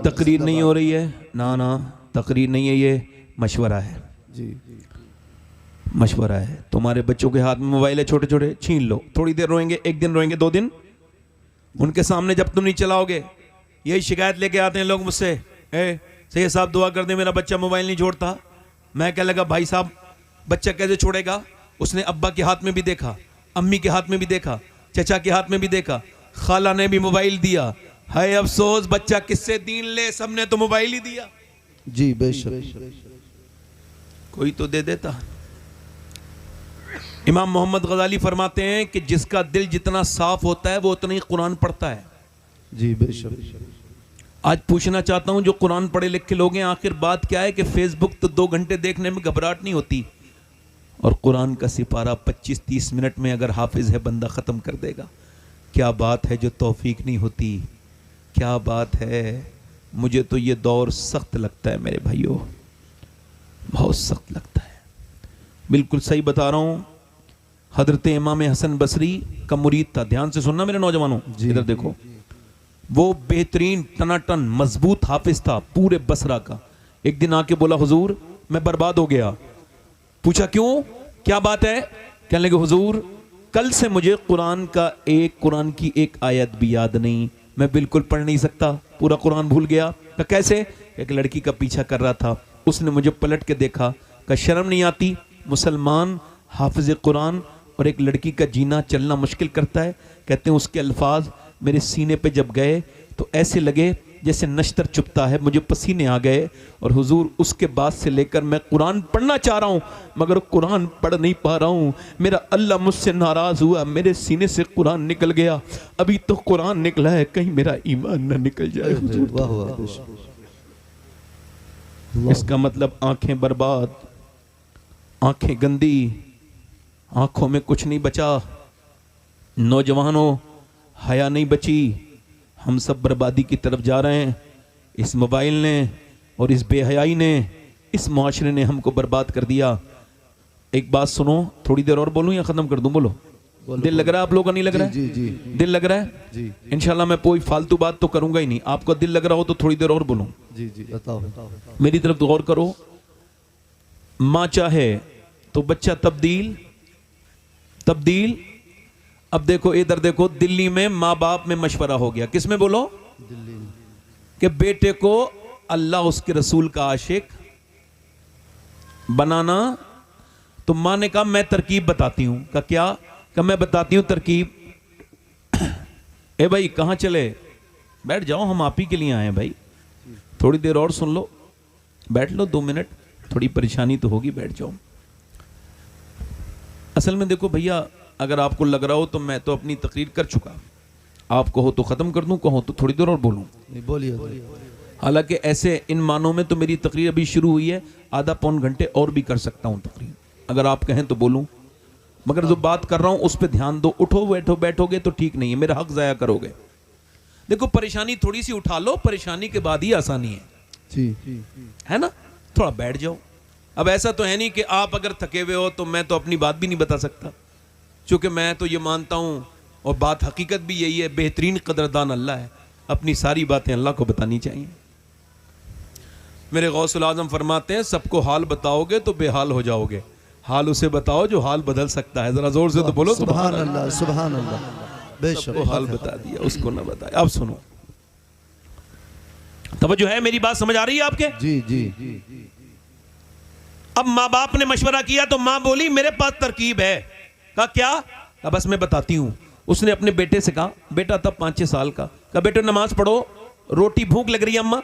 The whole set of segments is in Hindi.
तकरीर नहीं हो रही है ना, ना तकरीर नहीं है, ये मशवरा है जी, मशवरा है। तुम्हारे बच्चों के हाथ में मोबाइल है छोटे छोटे, छीन लो, थोड़ी देर रोएंगे, एक दिन रोएंगे, 2 दिन, उनके सामने जब तुम नहीं चलाओगे। यही शिकायत लेके आते हैं लोग मुझसे, सैयद साहब दुआ कर दे मेरा बच्चा मोबाइल नहीं छोड़ता। मैं क्या लगा भाई साहब बच्चा कैसे छोड़ेगा, उसने अब्बा के हाथ में भी देखा, अम्मी के हाथ में भी देखा, चचा के हाथ में भी देखा, खाला ने भी मोबाइल दिया, है अफसोस बच्चा किससे दीन ले, सबने तो मोबाइल ही दिया जी बेशक, कोई तो दे देता। इमाम मोहम्मद गजाली फरमाते हैं कि जिसका दिल जितना साफ होता है वो उतना ही कुरान पढ़ता है जी बेशक। आज पूछना चाहता हूं जो कुरान पढ़े लिखे लोग हैं, आखिर बात क्या है कि फेसबुक तो 2 घंटे देखने में घबराहट नहीं होती, और कुरान का सिपारा 25-30 मिनट में अगर हाफिज है बंदा ख़त्म कर देगा। क्या बात है जो तौफीक नहीं होती, क्या बात है। मुझे तो ये दौर सख्त लगता है मेरे भाइयों, बहुत सख्त लगता है, बिल्कुल सही बता रहा हूँ। हजरत इमाम हसन बसरी का मुरीद था, ध्यान से सुनना मेरे नौजवानों, इधर देखो, वो बेहतरीन टनाटन मजबूत हाफिज था पूरे बसरा का। एक दिन आके बोला हुजूर मैं बर्बाद हो गया। पूछा क्यों, क्या बात है? कहने लगे हुजूर कल से मुझे कुरान की एक आयत भी याद नहीं, मैं बिल्कुल पढ़ नहीं सकता, पूरा कुरान भूल गया। कहा कैसे? एक लड़की का पीछा कर रहा था, उसने मुझे पलट के देखा, कहा शर्म नहीं आती, मुसलमान हाफिज कुरान और एक लड़की का जीना चलना मुश्किल करता है। कहते हैं उसके अल्फाज मेरे सीने पे जब गए तो ऐसे लगे जैसे नश्तर चुभता है, मुझे पसीने आ गए। और हुजूर उसके बाद से लेकर मैं कुरान पढ़ना चाह रहा हूँ मगर कुरान पढ़ नहीं पा रहा हूँ, मेरा अल्लाह मुझसे नाराज हुआ, मेरे सीने से कुरान निकल गया, अभी तो कुरान निकला है, कहीं मेरा ईमान न निकल जाए। इसका मतलब आंखें बर्बाद, आंखें गंदी, आंखों में कुछ नहीं बचा। नौजवानों हया नहीं बची, हम सब बर्बादी की तरफ जा रहे हैं। इस मोबाइल ने और इस बेहयाई ने, इस मुआशरे ने हमको बर्बाद कर दिया। एक बात सुनो, थोड़ी देर और बोलूं या खत्म कर दूं? बोलो, दिल लग रहा है आप लोगों का? नहीं लग रहा है? जी, जी, दिल लग रहा है जी। इंशाल्लाह मैं कोई फालतू बात तो करूंगा ही नहीं। आपको दिल लग रहा हो तो थोड़ी देर और बोलूं। जी जी बताओ, मेरी तरफ गौर करो। माँ चाहे तो बच्चा तब्दील। अब देखो इधर देखो, दिल्ली में माँ बाप में मशवरा हो गया, किस में बोलो? दिल्ली में, कि बेटे को अल्लाह उसके रसूल का आशिक बनाना। तो माँ ने कहा मैं तरकीब बताती हूं। का क्या? का मैं बताती हूं तरकीब। ए भाई कहां चले? बैठ जाओ, हम आप ही के लिए आए हैं भाई, थोड़ी देर और सुन लो, बैठ लो 2 मिनट, थोड़ी परेशानी तो होगी, बैठ जाओ। असल में देखो भैया, अगर आपको लग रहा हो तो मैं तो अपनी तकरीर कर चुका, आप कहो तो खत्म कर दूं, कहो तो थोड़ी देर और बोलूं। बोलिए। हालांकि ऐसे इन मानों में तो मेरी तकरीर अभी शुरू हुई है, आधा पौन घंटे और भी कर सकता हूं तकरीर, अगर आप कहें तो बोलूं, मगर जो बात कर रहा हूं उस पर ध्यान दो। उठो बैठोगे तो ठीक नहीं है, मेरा हक जाया करोगे। देखो परेशानी थोड़ी सी उठा लो, परेशानी के बाद ही आसानी है जी, है ना? थोड़ा बैठ जाओ। अब ऐसा तो है नहीं कि आप अगर थके हुए हो तो मैं तो अपनी बात भी नहीं बता सकता, क्योंकि मैं तो ये मानता हूं, और बात हकीकत भी यही है, बेहतरीन कदरदान अल्लाह है, अपनी सारी बातें अल्लाह को बतानी चाहिए। मेरे गौसुल आजम फरमाते हैं सबको हाल बताओगे तो बेहाल हो जाओगे, हाल उसे बताओ जो हाल बदल सकता है। जरा जोर से तो बोलो सुभान अल्लाह, सुभान अल्लाह। बेशक, सबको हाल बता दिया, उसको ना बताया। अब सुनो, तवज्जो है, मेरी बात समझ आ रही है आपके? जी जी। अब माँ बाप ने मशवरा किया तो माँ बोली मेरे पास तरकीब है। कहा क्या? कहा बस मैं बताती हूँ। उसने अपने बेटे से कहा, बेटा तब 5-6 साल का, कहा बेटे नमाज पढ़ो, रोटी भूख लग रही है अम्मा,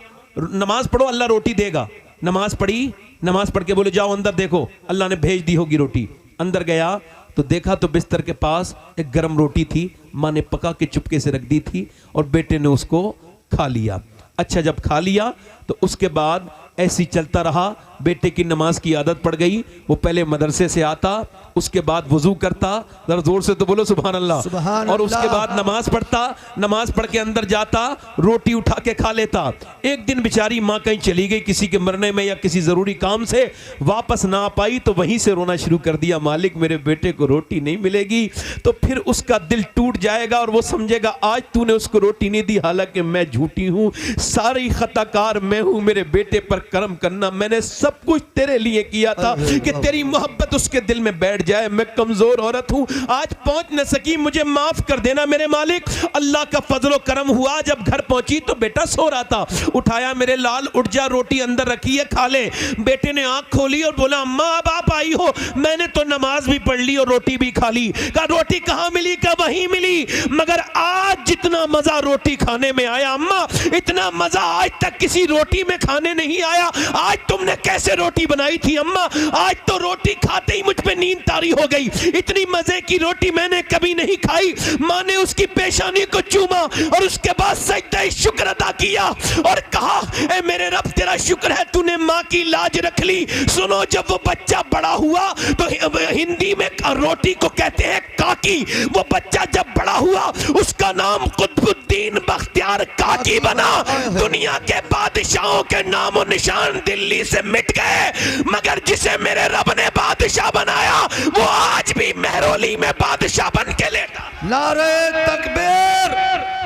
नमाज पढ़ो अल्लाह रोटी देगा। नमाज पढ़ी, नमाज पढ़ के बोले जाओ अंदर देखो अल्लाह ने भेज दी होगी रोटी। अंदर गया तो देखा तो बिस्तर के पास एक गर्म रोटी थी, माँ ने पका के चुपके से रख दी थी और बेटे ने उसको खा लिया। अच्छा जब खा लिया तो उसके बाद ऐसी चलता रहा, बेटे की नमाज की आदत पड़ गई। वो पहले मदरसे से आता, उसके बाद वजू करता, जरा जोर से तो बोलो सुभान अल्लाह, सुभान और उसके अल्लाह। बाद नमाज पढ़ता, नमाज पढ़ के अंदर जाता, रोटी उठा के खा लेता। एक दिन बेचारी माँ कहीं चली गई किसी के मरने में या किसी जरूरी काम से, वापस ना आ पाई तो वहीं से रोना शुरू कर दिया, मालिक मेरे बेटे को रोटी नहीं मिलेगी। तो फिर उसका दिल टूट जाएगा और वो समझेगा आज तूने उसको रोटी नहीं दी, हालांकि मैं झूठी हूं, सारी खताकार मैं हूं, मेरे बेटे पर करम करना, मैंने सब कुछ तेरे लिए किया था कि तेरी मोहब्बत उसके दिल में बैठ जाए। मैं कमजोर औरत हूं, आज पहुंच न सकी, मुझे माफ कर देना मेरे मालिक। अल्लाह का फजलो करम हुआ, जब घर पहुंची तो बेटा सो रहा था। उठाया, मेरे लाल उठ जा, रोटी अंदर रखी है, खा ले। बेटे ने आंख खोली और बोला अम्मा अब आप आई हो, मैंने तो नमाज भी पढ़ ली और रोटी भी खा ली। कहा रोटी कहां मिली? कहा वहीं मिली, मगर आज जितना मजा रोटी खाने में आया अम्मा, इतना मजा आज तक किसी रोटी में खाने नहीं आया। आज तुमने कैसे रोटी बनाई थी अम्मा? आज तो रोटी खाते ही मुझ पे नींद तारी हो गई, इतनी मजे की रोटी मैंने कभी नहीं खाई। माँ ने उसकी पेशानी को चूमा और उसके बाद सजदा शुक्र अदा किया और कहा ए मेरे रब तेरा शुक्र है तूने माँ की लाज रख ली। सुनो, जब वो बच्चा बड़ा हुआ तो हिंदी में रोटी को कहते हैं काकी। वो बच्चा जब बड़ा हुआ उसका नाम कुतुबुद्दीन बख्तियार काकी बना। दुनिया के बादशाहों के नामो निशान दिल्ली से मिट गए, मगर जिसे मेरे रब ने बादशाह बनाया वो आज भी महरौली में बादशाह बन के लेटा। नारे तकबीर,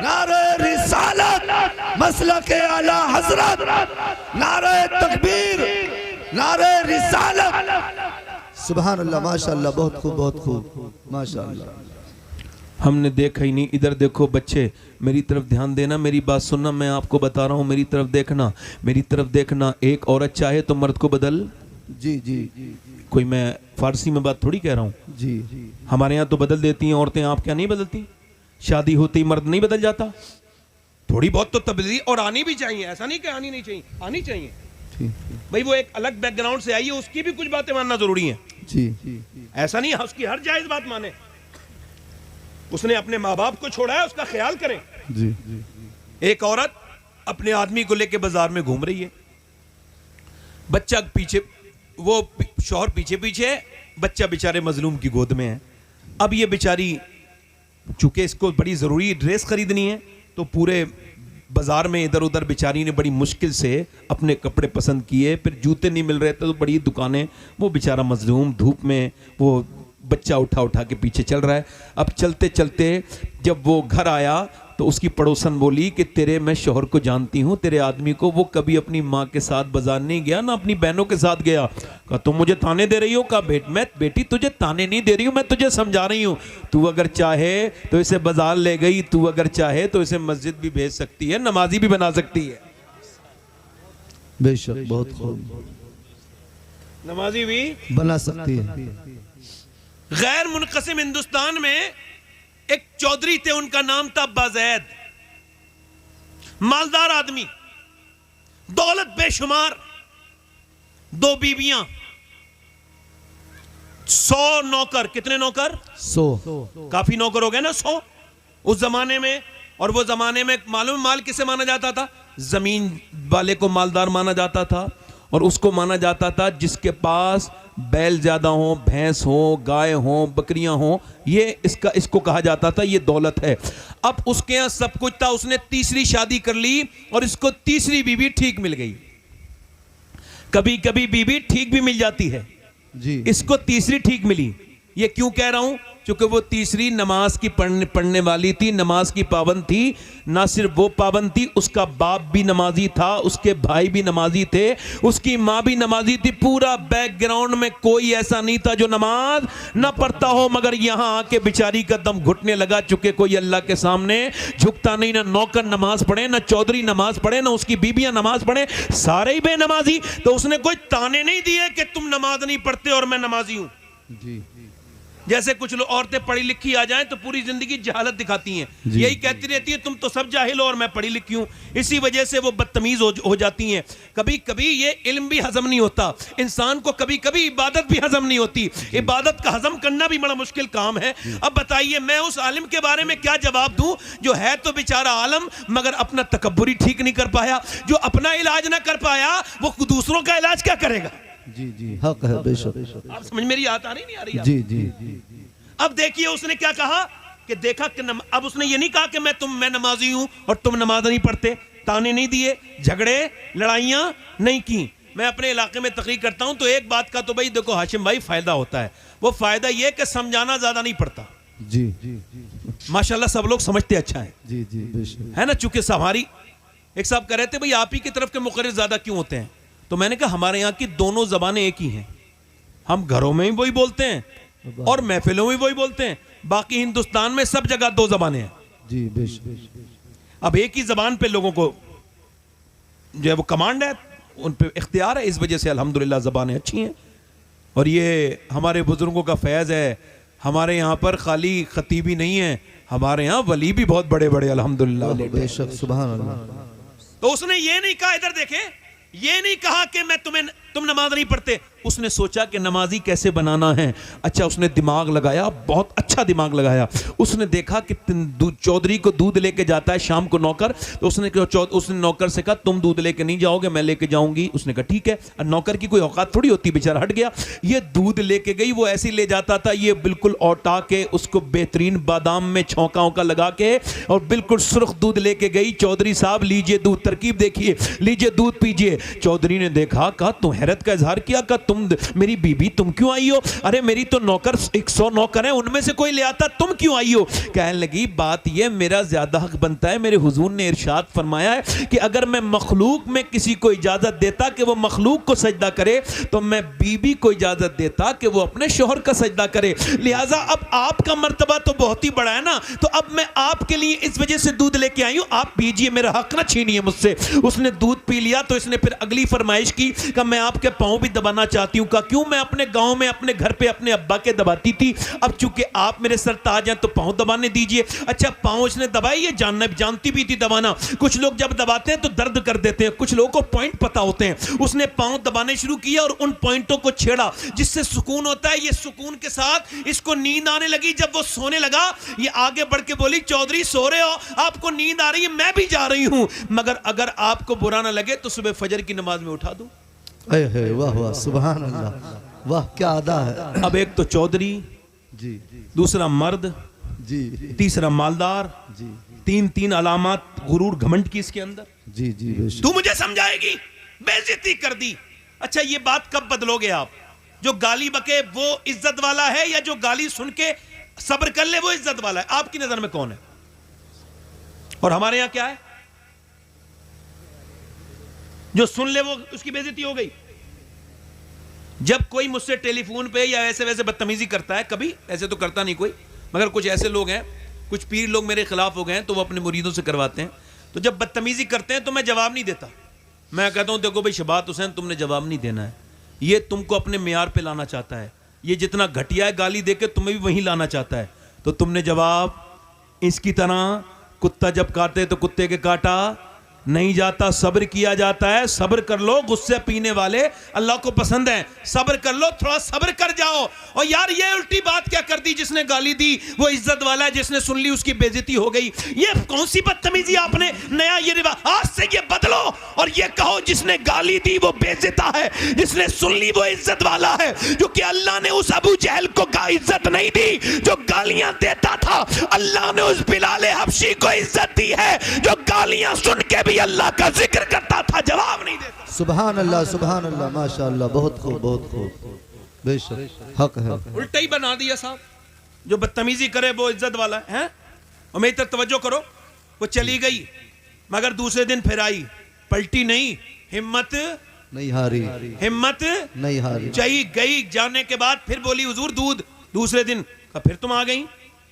नारे रिसालत, मसलके आला हजरत, नारे तकबीर, नारे रिसालत। सुभान अल्लाह, माशाअल्लाह, बहुत खूब, बहुत खूब, माशाअल्लाह। हमने देखा ही नहीं। इधर देखो बच्चे, मेरी तरफ ध्यान देना, मेरी बात सुनना, मैं आपको बता रहा हूँ, मेरी तरफ देखना, मेरी तरफ देखना। एक औरत चाहे तो मर्द को बदल, जी जी कोई मैं फारसी में बात थोड़ी कह रहा हूँ, जी। हमारे यहाँ तो बदल देती हैं औरतें, आप क्या नहीं बदलती? शादी होती मर्द नहीं बदल जाता? थोड़ी बहुत तो तब्दीली और आनी भी चाहिए, ऐसा नहीं कि आनी नहीं चाहिए, आनी चाहिए। भाई वो एक अलग बैकग्राउंड से आई है, उसकी भी कुछ बातें मानना जरूरी है जी। ऐसा नहीं उसकी हर जायज बात माने। उसने अपने माँ बाप को छोड़ा है, उसका ख्याल करें। जी। एक औरत अपने आदमी को लेकर बाजार में घूम रही है, बच्चा पीछे, वो शौहर पीछे पीछे, बच्चा बेचारे मजलूम की गोद में है। अब ये बेचारी, चूंकि इसको बड़ी जरूरी ड्रेस खरीदनी है, तो पूरे बाजार में इधर उधर बेचारी ने बड़ी मुश्किल से अपने कपड़े पसंद किए, फिर जूते नहीं मिल रहे थे तो बड़ी दुकानें, वो बेचारा मजलूम धूप में वो बच्चा उठा उठा के पीछे चल रहा है। अब चलते चलते जब वो घर आया तो उसकी पड़ोसन बोली कि तेरे मैं शौहर को जानती हूँ, तेरे आदमी को, वो कभी अपनी माँ के साथ बाजार नहीं गया ना अपनी बहनों के साथ गया। कहा तुम मुझे ताने दे रही हो? कहा मैं बेटी तुझे ताने नहीं दे रही हूँ, मैं तुझे समझा रही हूँ। तू अगर चाहे तो इसे बाजार ले गई, तू अगर चाहे तो इसे मस्जिद भी भेज सकती है, नमाजी भी बना सकती है। बेशक, बहुत खूब, नमाजी भी बना सकती है। गैर मुनक़सिम हिंदुस्तान में एक चौधरी थे, उनका नाम था बाज़ैद, मालदार आदमी, दौलत बेशुमार, 2 बीबियां, 100 नौकर। कितने नौकर? 100। काफी नौकर हो गए ना 100 उस जमाने में। और वो जमाने में मालूम माल किसे माना जाता था? जमीन वाले को मालदार माना जाता था, और उसको माना जाता था जिसके पास बैल ज्यादा हो, भैंस हो, गाय हो, बकरियां हो, ये इसको कहा जाता था, ये दौलत है। अब उसके यहां सब कुछ था, उसने तीसरी शादी कर ली और इसको तीसरी बीवी ठीक मिल गई। कभी कभी बीवी ठीक भी मिल जाती है जी। इसको तीसरी ठीक मिली। ये क्यों कह रहा हूं? क्योंकि वो तीसरी नमाज की पढ़ने वाली थी, नमाज की पाबंद थी। ना सिर्फ वो पाबंद थी, उसका बाप भी नमाजी था, उसके भाई भी नमाजी थे, उसकी माँ भी नमाजी थी। पूरा बैकग्राउंड में कोई ऐसा नहीं था जो नमाज ना पढ़ता हो, मगर यहां आके बेचारी का दम घुटने लगा। चुके कोई अल्लाह के सामने झुकता नहीं, ना नौकर नमाज पढ़े, ना चौधरी नमाज पढ़े, ना उसकी बीबियां नमाज पढ़े, सारे ही बेनमाजी। तो उसने कोई ताने नहीं दिए कि तुम नमाज नहीं पढ़ते और मैं नमाजी हूं। जी। जैसे कुछ लोग औरतें पढ़ी लिखी आ जाएं तो पूरी जिंदगी जहालत दिखाती हैं, यही कहती रहती है तुम तो सब जाहिल हो और मैं पढ़ी लिखी हूं, इसी वजह से वो बदतमीज हो जाती हैं। कभी कभी ये इल्म भी हजम नहीं होता इंसान को, कभी कभी इबादत भी हजम नहीं होती, इबादत का हजम करना भी बड़ा मुश्किल काम है। अब बताइए मैं उस आलिम के बारे में क्या जवाब दूं जो है तो बेचारा आलम मगर अपना तकब्बुरी ठीक नहीं कर पाया, जो अपना इलाज ना कर पाया वो दूसरों का इलाज क्या करेगा। जी जी हक है बेशक। आप समझ मेरी बात आ रही नहीं आ रही? जी जी। अब देखिए उसने क्या कहा कि देखा कि अब उसने ये नहीं कहा कि मैं नमाजी हूं और तुम नमाज नहीं पढ़ते, ताने नहीं दिए, झगड़े लड़ाइयां नहीं की। मैं अपने इलाके में तकरीर करता हूं तो एक बात का तो भाई देखो हाशिम भाई फायदा होता है, वो फायदा ये कि समझाना ज्यादा नहीं पड़ता। जी माशाल्लाह सब लोग समझते अच्छा है। जी जी बेशक है ना, चूंकि हमारी एक साहब कह रहे थे भाई आप ही की तरफ के मुकर्रिर ज्यादा क्यों होते हैं, तो मैंने कहा हमारे यहाँ की दोनों जबानें एक ही हैं, हम घरों में भी वही बोलते हैं और महफिलों में भी वही बोलते हैं, बाकी हिंदुस्तान में सब जगह दो जबानें हैं। जी बेशक। अब एक ही जबान पे लोगों को जो है वो कमांड है, उन पे इख्तियार है, इस वजह से अल्हम्दुलिल्लाह जबानें अच्छी हैं। और ये हमारे बुजुर्गों का फैज़ है, हमारे यहाँ पर खाली खतीबी नहीं है, हमारे यहाँ वली भी बहुत बड़े बड़े अल्हम्दुलिल्लाह। बेशक सुभान अल्लाह। तो उसने ये नहीं कहा, इधर देखें, ये नहीं कहा कि तुम नमाज नहीं पढ़ते, उसने सोचा कि नमाजी कैसे बनाना है। अच्छा उसने दिमाग लगाया, बहुत अच्छा दिमाग लगाया। उसने देखा कि चौधरी को दूध लेके जाता है शाम को नौकर, तो उसने नौकर से कहा तुम दूध लेके नहीं जाओगे मैं लेके जाऊंगी। उसने कहा ठीक है। और नौकर की कोई औकात थोड़ी होती, बेचारा हट गया। ये दूध लेके गई, वो ऐसे ले जाता था, ये बिल्कुल औटा के उसको बेहतरीन बादाम में छौंका औका लगा के और बिल्कुल सुर्ख दूध लेके गई। चौधरी साहब लीजिए दूध, तरकीब देखिए, लीजिए दूध पीजिए। चौधरी ने देखा, कहा तुम हैरत का इजहार किया, कहा तुम मेरी बीबी तुम क्यों आई हो? अरे मेरी तो नौकर 100 नौकर हैं, उनमें से कोई ले आता, तुम क्यों आई हो? कहने लगी बात ये मेरा ज्यादा हक बनता है, मेरे हुजूर ने इरशाद फरमाया है कि अगर मैं मखलूक में किसी को इजाजत देता कि वो मखलूक को सजदा करे तो मैं बीबी को इजाजत देता कि वो अपने शोहर का सजदा करे। लिहाजा अब आपका मर्तबा तो बहुत ही बड़ा है ना, तो अब मैं आपके लिए इस वजह से दूध लेके आई हूं, आप पीजिए, मेरा हक ना छीनिए मुझसे। उसने दूध पी लिया तो इसने फिर अगली फरमाइश की कि मैं आपके पांव भी दबाना चाहती हूं। का क्यों? मैं अपने गांव में अपने घर पे अपने अब्बा के दबाती थी, अब चूंकि आप मेरे सरताज हैं तो पांव दबाने दीजिए। अच्छा पांव इसने दबाई, ये जानती भी थी दबाना। कुछ लोग जब दबाते हैं तो दर्द कर देते हैं, कुछ लोगों को पॉइंट पता होते हैं। उसने पांव दबाने शुरू किया और उन पॉइंटों को छेड़ा जिससे सुकून होता है। ये सुकून के साथ इसको नींद आने लगी। जब वो सोने लगा ये आगे बढ़ के बोली चौधरी सो रहे हो, आपको नींद आ रही है, मैं भी जा रही हूं, मगर अगर आपको बुरा ना लगे तो सुबह फजर की नमाज में उठा दूं। वाह वाह सुभान अल्लाह, वाह क्या अदा है। अब एक तो चौधरी जी, दूसरा मर्द जी, तीसरा मालदार, जी, तीन अलामात गुरूर घमंड की इसके अंदर। जी जी बेशक। तू मुझे समझाएगी, बेइज्जती कर दी। अच्छा ये बात कब बदलोगे आप? जो गाली बके वो इज्जत वाला है या जो गाली सुन के सब्र कर ले वो इज्जत वाला है? आपकी नजर में कौन है? और हमारे यहां क्या है, जो सुन ले वो उसकी बेइज्जती हो गई। जब कोई मुझसे टेलीफोन पे या ऐसे वैसे बदतमीजी करता है, कभी ऐसे तो करता नहीं कोई, मगर कुछ ऐसे लोग हैं, कुछ पीर लोग मेरे खिलाफ हो गए हैं तो वो अपने मुरीदों से करवाते हैं, तो जब बदतमीजी करते हैं तो मैं जवाब नहीं देता। मैं कहता हूं देखो भाई शबात हुसैन तुमने जवाब नहीं देना है, ये तुमको अपने मियार पे लाना चाहता है, ये जितना घटिया है गाली देके तुम्हें भी वहीं लाना चाहता है, तो तुमने जवाब इसकी तरह कुत्ता जब काटे तो कुत्ते के काटा नहीं जाता, सब्र किया जाता है। सब्र कर लो, गुस्से पीने वाले अल्लाह को पसंद है, सब्र कर लो, थोड़ा सब्र कर जाओ। और यार ये उल्टी बात क्या कर दी, जिसने गाली दी वो इज्जत वाला है, जिसने सुन ली उसकी बेइज्जती हो गई। ये कौन सी बदतमीजी आपने नया ये रिवाज, आज से ये बदलो और ये कहो जिसने गाली दी वो बेइज्जता है, जिसने सुन ली वो इज्जत वाला है। क्योंकि अल्लाह ने उस अबू जहल को इज्जत नहीं दी जो गालियां देता था, अल्लाह ने उस बिलाल हबशी को इज्जत दी है जो गालियां सुन के भी अल्लाह का जिक्र करता था, जवाब नहीं देता। सुभान अल्लाह माशाअल्लाह, बहुत खूब बहुत खूब, बेशक हक है। उल्टा ही बना दिया साहब, जो बदतमीजी करे वो इज्जत वाला है। और मेरी तरफ तवज्जो करो, वो चली गई मगर दूसरे दिन फिर आई, पलटी नहीं, हिम्मत नहीं हारी, हिम्मत नहीं हारी, चली गई। जाने के बाद फिर बोली हुजूर दूध, दूसरे दिन का फिर तुम आ गई,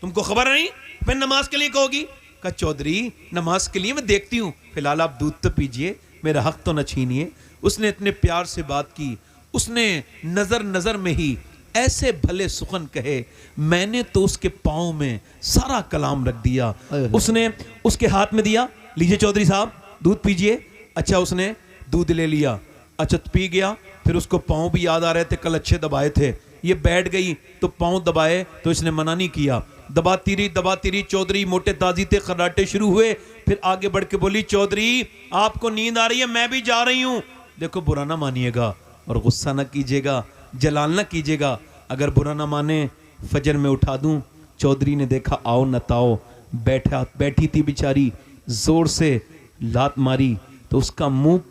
तुमको खबर नहीं, फिर नमाज के लिए कहोगी। का चौधरी नमाज के लिए मैं देखती हूँ, फिलहाल आप दूध तो पीजिए, मेरा हक तो न छीनिए। उसने इतने प्यार से बात की, उसने नजर नजर में ही ऐसे भले सुखन कहे, मैंने तो उसके पाँव में सारा कलाम रख दिया। उसने उसके हाथ में दिया, लीजिए चौधरी साहब दूध पीजिए। अच्छा उसने दूध ले लिया, अच्छा पी गया। फिर उसको पाँव भी याद आ रहे थे, कल अच्छे दबाए थे। ये बैठ गई तो पाँव दबाए तो इसने मना नहीं किया। दबाती रही। चौधरी मोटे ताजी थे, खर्राटे शुरू हुए। फिर आगे बढ़ के बोली, चौधरी आपको नींद आ रही है, मैं भी जा रही हूँ। देखो बुरा ना मानिएगा और गुस्सा ना कीजिएगा, जलाल ना कीजिएगा। अगर बुरा ना माने फजर में उठा दूं। चौधरी ने देखा आओ नताओ, बैठी थी बेचारी, जोर से लात मारी तो उसका मुंह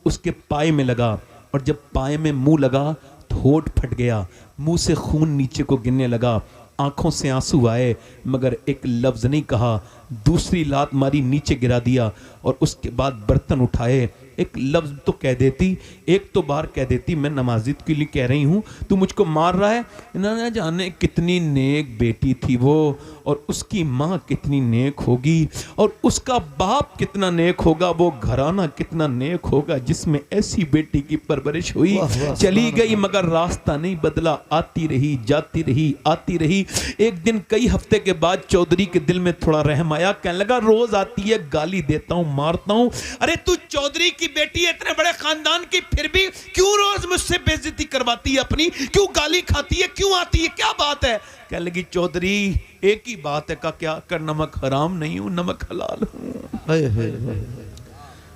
उसके पाए में लगा, और जब पाए में मुंह लगा तो होठ फट गया, मुंह से खून नीचे को गिरने लगा, आंखों से आंसू आए, मगर एक लफ्ज नहीं कहा। दूसरी लात मारी, नीचे गिरा दिया, और उसके बाद बर्तन उठाए। एक लफ्ज तो कह देती, एक तो बार कह देती, मैं नमाजी के लिए कह रही हूँ, तू मुझको मार रहा है। ना जाने कितनी नेक बेटी थी वो, और उसकी माँ कितनी नेक होगी, और उसका बाप कितना नेक होगा, वो घराना कितना नेक होगा जिसमें ऐसी बेटी की परवरिश हुई। चली गई मगर रास्ता नहीं बदला, आती रही जाती रही आती रही। एक दिन कई हफ्ते के बाद चौधरी के दिल में थोड़ा रहम आया, कहने लगा रोज आती है, गाली देता हूँ, मारता हूँ। अरे तू चौधरी की बेटी है, इतने बड़े खानदान की, फिर भी क्यों रोज मुझसे बेइज्जती करवाती है अपनी, क्यों गाली खाती है, क्यों आती है, क्या बात है? कहने लगी चौधरी एक ही बात है, का क्या कर, नमक हराम नहीं हूं, नमक हलाल हूं।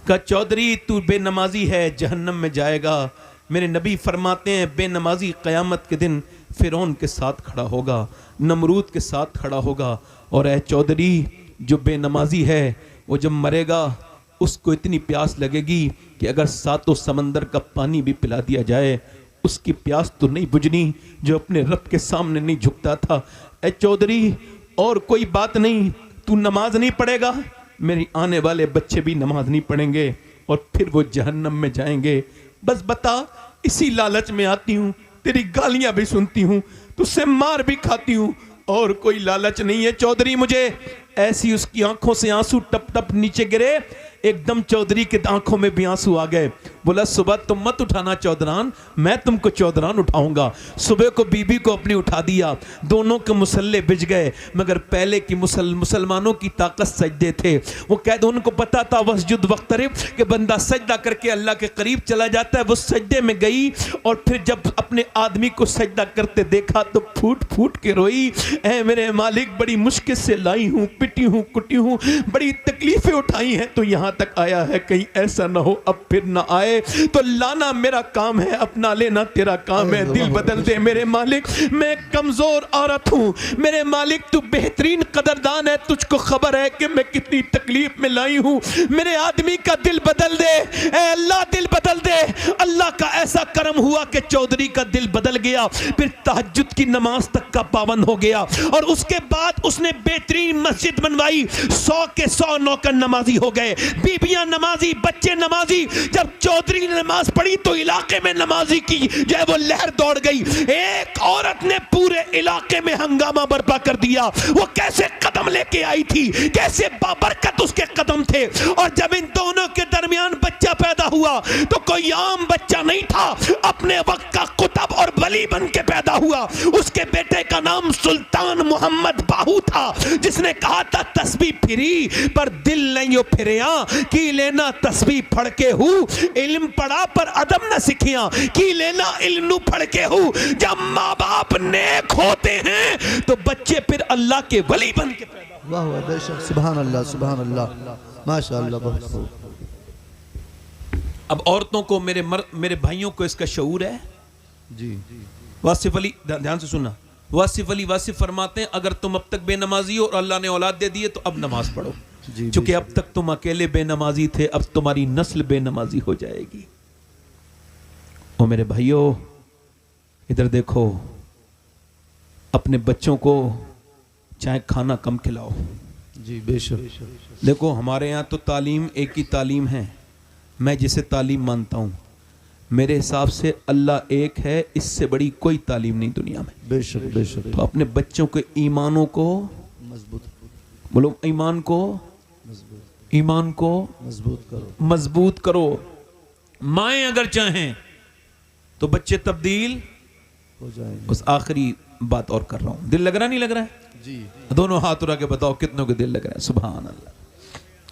का चौधरी तू बेनमाजी है, जहन्नम में जाएगा। मेरे नबी फरमाते हैं बेनमाजी क़यामत के दिन फिरौन के साथ खड़ा होगा, नमरूद के साथ खड़ा होगा। और ऐ चौधरी जो बेनमाजी है वो जब मरेगा उसको इतनी प्यास लगेगी कि अगर सातों समंदर का पानी भी पिला दिया जाए उसकी प्यास तो नहीं बुझनी, जो अपने रब के सामने नहीं झुकता था। ऐ चौधरी और कोई बात नहीं, तू नमाज नहीं पढ़ेगा, मेरी आने वाले बच्चे भी नमाज नहीं पढ़ेंगे और फिर वो जहन्नम में जाएंगे। बस बता, इसी लालच में आती हूँ, तेरी गालियां भी सुनती हूँ, तुझसे मार भी खाती हूँ, और कोई लालच नहीं है चौधरी मुझे। ऐसी उसकी आंखों से आंसू टप टप नीचे गिरे, एकदम चौधरी के आंखों में भी आंसू आ गए। बोला सुबह तुम मत उठाना चौधरान, मैं तुमको चौधरान उठाऊंगा। सुबह को बीबी को अपनी उठा दिया, दोनों के मुसल्ले बिछ गए। मगर पहले की मुसलमानों की ताकत सजदे थे, वो कहते उनको पता था वस्जुद वक्तरिब कि बंदा सजदा करके अल्लाह के करीब चला जाता है। वो सजदे में गई और फिर जब अपने आदमी को सजदा करते देखा तो फूट फूट के रोई, ऐ मेरे मालिक बड़ी मुश्किल से लाई हूँ, पिटी हूँ, कुटी हूँ, बड़ी तकलीफें उठाई हैं तो यहाँ तक आया है, कहीं ऐसा ना हो अब फिर ना आए। तो लाना मेरा काम है, अपना लेना तेरा काम है, दिल बदल दे मेरे मालिक, मैं कमजोर औरत हूँ, मेरे मालिक तू बेहतरीन कदरदान है, तुझको खबर है कि मैं कितनी तकलीफ में लाई हूँ, मेरे आदमी का दिल बदल दे, ऐ अल्लाह दिल बदल दे। अल्लाह का ऐसा करम हुआ कि चौधरी का दिल बदल गया, फिर तहज्जुद की नमाज तक का पाबंद हो गया। और उसके बाद उसने बेहतरीन मस्जिद बनवाई, 100 के 100 नौकर नमाजी हो गए, बीबियां नमाजी, बच्चे नमाजी। जब चौधरी ने नमाज पढ़ी तो इलाके में नमाजी की जो है वो लहर दौड़ गई। एक औरत ने पूरे इलाके में हंगामा बर्पा कर दिया। वो कैसे कदम लेके आई थी, कैसे बाबरकत उसके कदम थे। और जब इन दोनों के दरमियान बच्चा पैदा हुआ तो कोई आम बच्चा नहीं था, अपने वक्त का कुतब और वली बन के पैदा हुआ। उसके बेटे का नाम सुल्तान मोहम्मद बाहू था, जिसने कहा था तस्बीह फिरी पर दिल नहीं हो फिरिया, की लेना तस्बीह फड़ के हूँ, इल्म पढ़ा पर अदब न सीखिया, की लेना इल्म फड़ के हूँ। जब माँ बाप नेक होते हैं तो बच्चे फिर अल्लाह के वली बन के पैदा। वाह वाह, बेशक, सुभान अल्लाह, सुभान अल्लाह, माशाअल्लाह, बहुत खूब। अब औरतों को, मेरे भाइयों को इसका शऊर है जी। वासिफ अली, ध्यान से सुनना, वासिफ अली वासिफ फरमाते हैं अगर तुम अब तक बेनमाजी हो और अल्लाह ने औलाद दे दी है तो अब नमाज पढ़ो, क्योंकि अब तक तुम अकेले बेनमाजी थे, अब तुम्हारी नस्ल बेनमाजी हो जाएगी। ओ मेरे भाइयों इधर देखो, अपने बच्चों को चाहे खाना कम खिलाओ। जी बेशक। देखो हमारे यहाँ तो तालीम एक ही तालीम है, मैं जिसे तालीम मानता हूँ, मेरे हिसाब से अल्लाह एक है, इससे बड़ी कोई तालीम नहीं दुनिया में। बेशक बेशक। तो अपने बच्चों के ईमानों को मजबूत, बोलो ईमान को मजबूत करो। माएँ अगर चाहें तो बच्चे तब्दील हो जाएंगे। उस आखिरी बात और कर रहा हूँ। दिल लग रहा नहीं लग रहा है? जी दोनों हाथ उठा के बताओ कितनों के दिल लग रहा है? सुभान अल्लाह,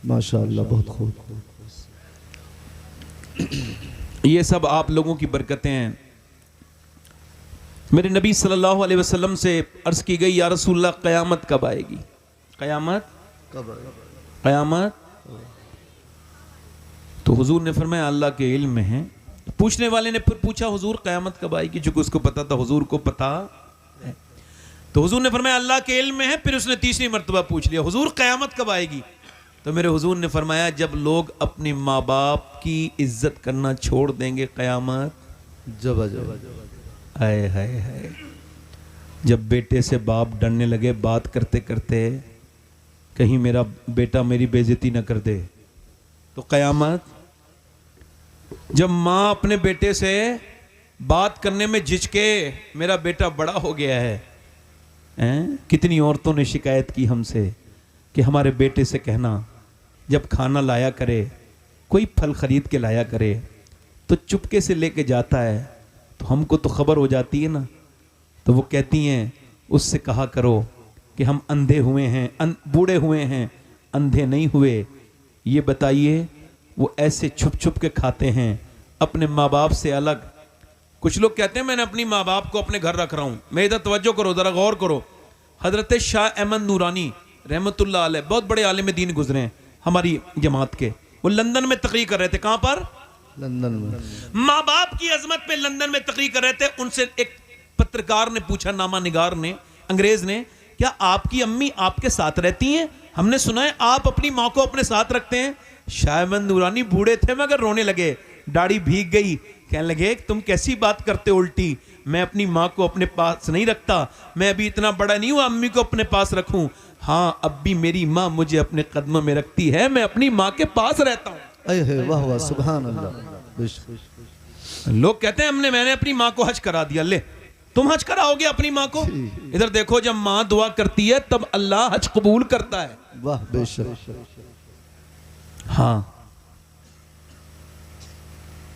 माशाअल्लाह, बहुत खूब। ये सब आप लोगों की बरकतें हैं। मेरे नबी सल्लल्लाहु अलैहि वसल्लम से अर्ज की गई, या रसूलल्लाह क़यामत कब आएगी? क़यामत कब? क़यामत? तो हुजूर ने फरमाया अल्लाह के इल्म में है। पूछने वाले ने फिर पूछा हुजूर क़यामत कब आएगी? चूंकि उसको पता था, हुजूर को पता है, तो हुजूर ने फरमाया अल्लाह के इल्म में है। फिर उसने तीसरी मर्तबा पूछ लिया, हुजूर क़यामत कब आएगी? तो मेरे हुजूर ने फरमाया जब लोग अपने माँ बाप की इज्जत करना छोड़ देंगे, क़यामत जब जब हाय हाय हाय। जब बेटे से बाप डरने लगे बात करते करते, कहीं मेरा बेटा मेरी बेइज्जती न कर दे, तो क़यामत। जब माँ अपने बेटे से बात करने में झिझके, मेरा बेटा बड़ा हो गया है, कितनी औरतों ने शिकायत की हमसे कि हमारे बेटे से कहना जब खाना लाया करे, कोई फल खरीद के लाया करे तो चुपके से लेके जाता है, तो हमको तो खबर हो जाती है ना। तो वो कहती हैं उससे कहा करो कि हम अंधे हुए हैं, बूढ़े हुए हैं, अंधे नहीं हुए। ये बताइए वो ऐसे छुप छुप के खाते हैं अपने माँ बाप से अलग। कुछ लोग कहते हैं मैंने अपनी माँ बाप को अपने घर रख रहा हूँ। मैं इधर तवज्जो करो, ज़रा गौर करो। हज़रत शाह अहमद नूरानी रहमतुल्लाह अलैह बहुत बड़े आलिम दीन गुजरे हैं हमारी जमात के। वो लंदन में तकरीर कर रहे थे। कहाँ पर? लंदन में। माँ बाप की अजमत पे लंदन में तकरीर कर रहे थे। उनसे एक पत्रकार ने पूछा, नामा निगार ने, अंग्रेज ने, क्या आपकी अम्मी आपके साथ रहती हैं? हमने सुना है आप अपनी माँ को अपने साथ रखते हैं। शाह अहमद नूरानी बूढ़े थे मगर रोने लगे, दाढ़ी भीग गई, कहने लगे तुम कैसी बात करते हो उल्टी, मैं अपनी माँ को अपने पास नहीं रखता, मैं अभी इतना बड़ा नहीं हुआ अम्मी को अपने पास रखूं। हाँ, अब भी मेरी माँ मुझे अपने कदमों में रखती है, मैं अपनी माँ के पास रहता हूँ। अये वाह वाह, सुभान अल्लाह। लोग कहते हैं मैंने अपनी माँ को हज करा दिया। ले, तुम हज कराओगे अपनी माँ को? इधर देखो, जब माँ दुआ करती है तब अल्लाह हज कबूल करता है। वाह, बेशक। हाँ,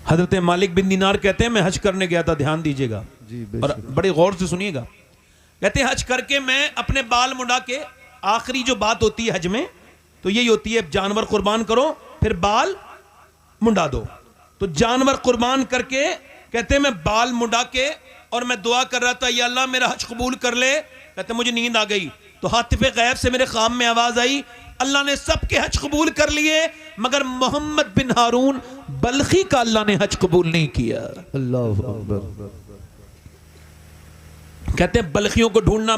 हजरत मालिक बिन दीनार कहते हैं मैं हज करने गया था, ध्यान दीजिएगा और बड़े गौर से सुनिएगा। कहते हैं हज करके मैं अपने बाल मुंडा के, आखिरी जो बात होती है हज में तो यही होती है, जानवर कुर्बान करो फिर बाल मुंडा दो। तो जानवर कुर्बान करके कहते हैं मैं बाल मुंडा के और मैं दुआ कर रहा था, या अल्लाह मेरा हज कबूल कर ले। कहते मुझे नींद आ गई तो हातिफ़े गैब से मेरे ख्वाब में आवाज आई, अल्लाह ने सबके हज कबूल कर लिए मगर मोहम्मद बिन हारून बल्खी का अल्लाह ने हज कबूल नहीं किया। अल्लाहु अकबर। कहते हैं बल्खियों को ढूंढना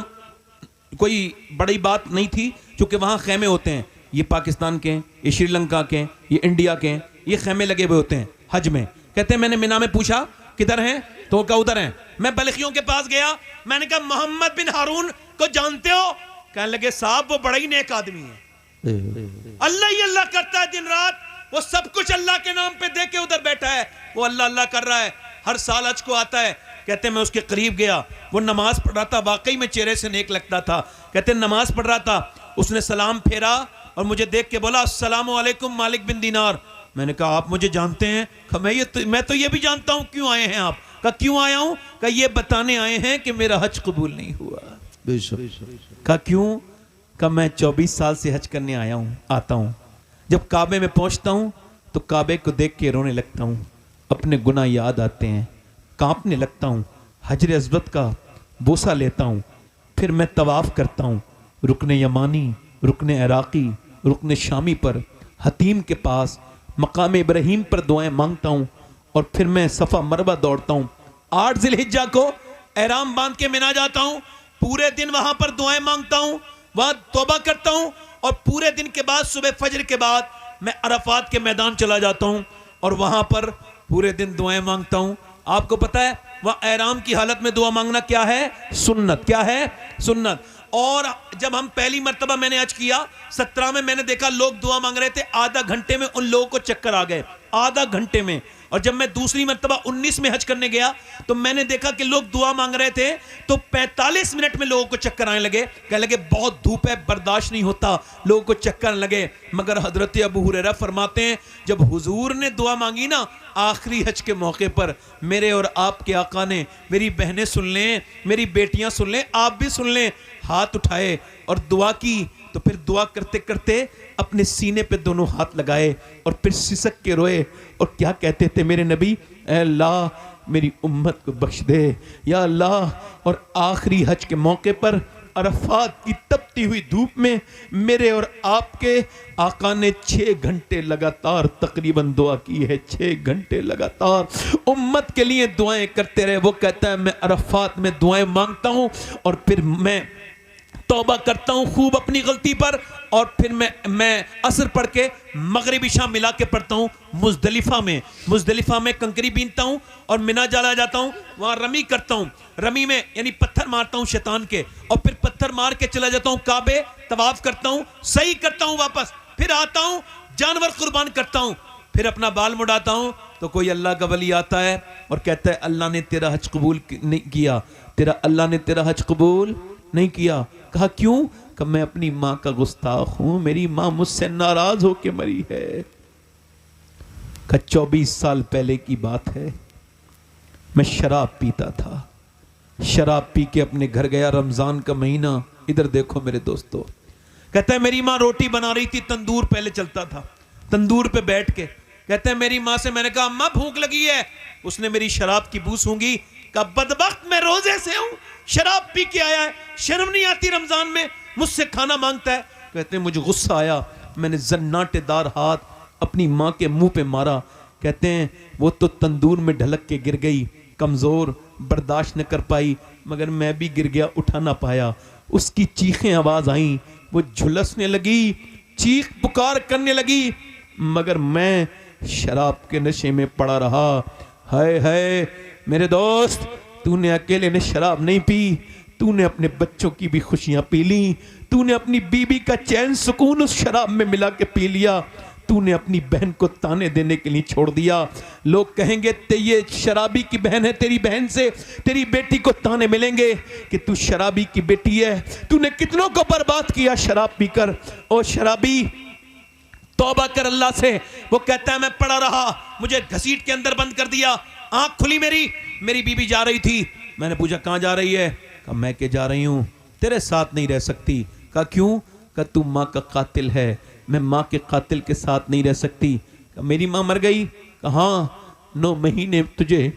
कोई बड़ी बात नहीं थी, क्योंकि वहां खेमे होते हैं। ये पाकिस्तान के हैं, ये श्रीलंका के हैं, ये इंडिया के हैं, ये खेमे लगे हुए होते हैं हज में। कहते हैं मैंने मिना में पूछा किधर हैं, तो क्या उधर हैं। मैं बल्खियों के पास गया, मैंने कहा मोहम्मद बिन हारून को जानते हो? कहने लगे साहब वो बड़ा ही नेक आदमी है, अल्लाह ही अल्लाह करता है दिन रात, वो सब कुछ अल्लाह के नाम पे दे के उधर बैठा है, वो अल्लाह अल्लाह कर रहा है, हर साल हज को आता है। कहते मैं उसके करीब गया, वो नमाज पढ़ रहा था, वाकई में चेहरे से नेक लगता था। कहते नमाज पढ़ रहा था, उसने सलाम फेरा और मुझे देख के बोला अस्सलामु अलैकुम मालिक बिन दीनार। मैंने कहा आप मुझे जानते हैं? मैं तो ये भी जानता हूं, क्यों आए हैं आप? कहा क्यों आया हूं? कहा ये बताने आए हैं कि मेरा हज कबूल नहीं हुआ। कहा क्यों? कहा मैं 24 साल से हज करने आता हूं, जब काबे में पहुंचता हूं तो काबे को देख के रोने लगता हूं, अपने गुनाह याद आते हैं, कांपने लगता हूं, हजर अस्वद का बोसा लेता हूं, फिर मैं तवाफ करता हूं, रुकने यमानी, रुकने इराकी, रुकने शामी पर, हतीम के पास, मकाम इब्राहीम पर दुआएं मांगता हूं और फिर मैं सफ़ा मरवा दौड़ता हूं। 8 ज़िलहिज्जा को एहराम बांध के मिना जाता हूं, पूरे दिन वहां पर दुआएं मांगता हूं, वहां तौबा करता हूं और पूरे दिन के बाद सुबह फजर के बाद मैं अरफात के मैदान चला जाता हूं और वहां पर पूरे दिन दुआएं मांगता हूं। आपको पता है वहां एहराम की हालत में दुआ मांगना क्या है? सुन्नत। क्या है? सुन्नत। और जब हम पहली मर्तबा मैंने हज किया 17 में, मैंने देखा लोग दुआ मांग रहे थे, आधा घंटे में उन लोगों को चक्कर आ गए, आधा घंटे में। और जब मैं दूसरी मर्तबा 19 में हज करने गया तो मैंने देखा कि लोग दुआ मांग रहे थे तो 45 मिनट में लोगों को चक्कर आने लगे, कहने लगे बहुत धूप है, बर्दाश्त नहीं होता, लोगों को चक्कर आने लगे। मगर हजरत अबू हुरैरा फरमाते हैं जब हुजूर ने दुआ मांगी ना आखिरी हज के मौके पर मेरे और आपके आका ने, मेरी बहनें सुन लें, मेरी बेटियां सुन लें, आप भी सुन लें, हाथ उठाए और दुआ की। तो फिर दुआ करते करते अपने सीने पे दोनों हाथ लगाए और फिर सिसक के रोए और क्या कहते थे मेरे नबी, ऐ अल्लाह मेरी उम्मत को बख्श दे या अल्लाह। और आखिरी हज के मौके पर अरफात की तपती हुई धूप में मेरे और आपके आका ने 6 घंटे लगातार तकरीबन दुआ की है। 6 घंटे लगातार उम्मत के लिए दुआएं करते रहे। वो कहता है मैं अरफात में दुआएं मांगता हूं और फिर मैं तौबा करता हूं खूब अपनी गलती पर, और फिर मैं असर पढ़ के मगरिबी शाम मिला के पढ़ता हूं मुजदलिफा में कंकरी बीनता हूं और मिना चला जाता हूं, वहां रमी करता हूं। रमी में यानी पत्थर मारता हूं शैतान के, और फिर पत्थर मार के चला जाता हूं काबे, तवाफ करता हूं, सही करता हूं, वापस फिर आता हूं, जानवर कुर्बान करता हूं, फिर अपना बाल मुड़ाता हूं। तो कोई अल्लाह का वली आता है और कहता है अल्लाह ने तेरा हज कबूल नहीं किया, अल्लाह ने तेरा हज कबूल नहीं किया। कहा क्यों? कि मैं अपनी मां का गुस्ताख हूं, मेरी मां मुझसे नाराज होके मरी है। का 24 साल पहले की बात है, मैं शराब पीता था, शराब पी के अपने घर गया, रमजान का महीना। इधर देखो मेरे दोस्तों, कहता है मेरी मां रोटी बना रही थी, तंदूर पहले चलता था, तंदूर पे बैठ के कहते हैं मेरी मां से मैंने कहा अम्मा भूख लगी है। उसने मेरी शराब की बू सूंघी, कहा बदबख्त मैं रोजे से हूं, शराब पी के आया है, शर्म नहीं आती रमजान में मुझसे खाना मांगता है। कहते हैं मुझे गुस्सा आया, मैंने जन्नाटेदार हाथ अपनी मां के मुंह पे मारा। कहते हैं वो तो तंदूर में ढलक के गिर गई, कमजोर, बर्दाश्त न कर पाई, मगर मैं भी गिर गया, उठा ना पाया। उसकी चीखें आवाज आई, वो झुलसने लगी, चीख पुकार करने लगी, मगर मैं शराब के नशे में पड़ा रहा। हाय हाय मेरे दोस्त, तूने अकेले ने शराब नहीं पी, तूने अपने बच्चों की भी खुशियां पी ली, तूने अपनी बीबी का चैन सुकून उस शराब में मिला के पी लिया, तूने अपनी बहन को ताने देने के लिए छोड़ दिया। लोग कहेंगे ये शराबी की बहन है, तेरी बहन से तेरी बेटी को ताने मिलेंगे कि तू शराबी की बेटी है, तूने कितनों को बर्बाद किया शराब पीकर। ओ शराबी, तौबा कर अल्लाह से। वो कहता है मैं पड़ा रहा, मुझे घसीट के अंदर बंद कर दिया, आंख खुली मेरी बीबी जा रही थी। मैंने पूछा कहां जा रही है? कहा मैं के जा रही हूं, तेरे साथ नहीं रह सकती। कहा क्यों? कहा तू माँ का कातिल है, मैं माँ के कातिल के साथ नहीं रह सकती। कहा मेरी माँ मर गई? कहा हाँ, 9 महीने तुझे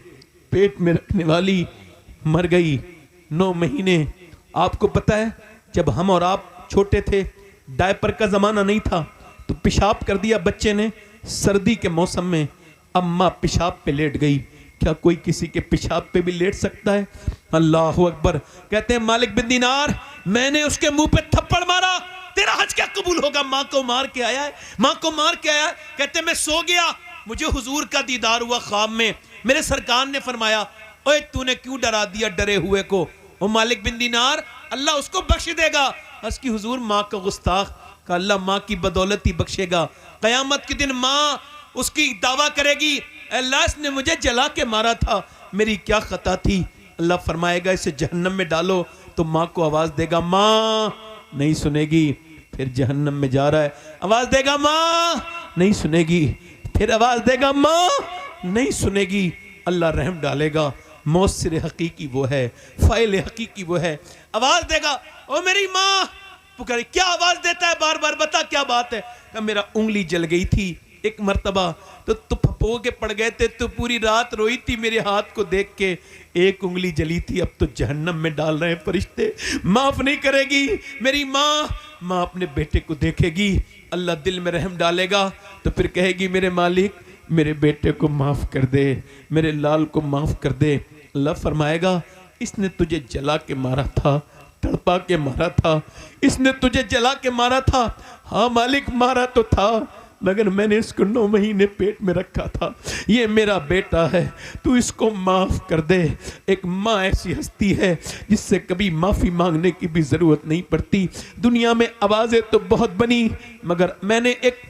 पेट में रखने वाली मर गई, 9 महीने। आपको पता है जब हम और आप छोटे थे, डायपर का जमाना नहीं था, तो पेशाब कर दिया बच्चे ने सर्दी के मौसम में, अम्मा पेशाब पे लेट गई। क्या कोई किसी के पेशाब पे भी लेट सकता है? अल्लाह अकबर। कहते हैं मालिक बिन दीनार, मैंने उसके मुंह पे थप्पड़ मारा, तेरा हज क्या कबूल होगा? माँ को मार के आया है, माँ को मार के आया है। कहते मैं सो गया, मुझे हुजूर का दीदार हुआ ख्वाब में, मेरे सरकार ने फरमाया ओए तूने क्यों डरा दिया डरे हुए को? ओ मालिक बिन दीनार, अल्लाह उसको बख्श देगा। हज की हुजूर माँ का गुस्ताख का अल्लाह माँ की बदौलत ही बख्शेगा। कयामत के दिन माँ उसकी दावा करेगी अल्लाह ने मुझे जला के मारा था, मेरी क्या खता थी? अल्लाह फरमाएगा इसे जहन्नम में डालो, तो माँ को आवाज देगा माँ, नहीं सुनेगी, फिर जहन्नम में जा रहा है, आवाज देगा माँ, नहीं सुनेगी, फिर आवाज देगा माँ, नहीं सुनेगी। अल्लाह रहम डालेगा। मौसर हकीकी वो है, फाइल हकीकी वो है। आवाज देगा ओ मेरी माँ, पुकारे। क्या आवाज देता है बार बार? बता क्या बात है? मेरा उंगली जल गई थी एक मर्तबा, तो फपो के पड़ गए थे, तो पूरी रात रोई थी मेरे हाथ को देख के, एक उंगली जली थी, अब तो जहन्नम में डाल रहे हैं फरिश्ते, माफ नहीं करेगी मेरी माँ। माँ अपने बेटे को देखेगी, अल्लाह दिल में रहम डालेगा, तो फिर कहेगी मेरे मालिक मेरे बेटे को माफ कर दे, मेरे लाल को माफ कर दे। अल्लाह फरमाएगा इसने तुझे जला के मारा था, तड़पा के मारा था, इसने तुझे जला के मारा था। हाँ मालिक मारा तो था, मगर मैंने इसको 9 महीने पेट में रखा था, ये मेरा बेटा है, तू इसको माफ कर दे। एक माँ ऐसी हस्ती है जिससे कभी माफी मांगने की भी जरूरत नहीं पड़ती। दुनिया में आवाजें तो बहुत बनी, मगर मैंने एक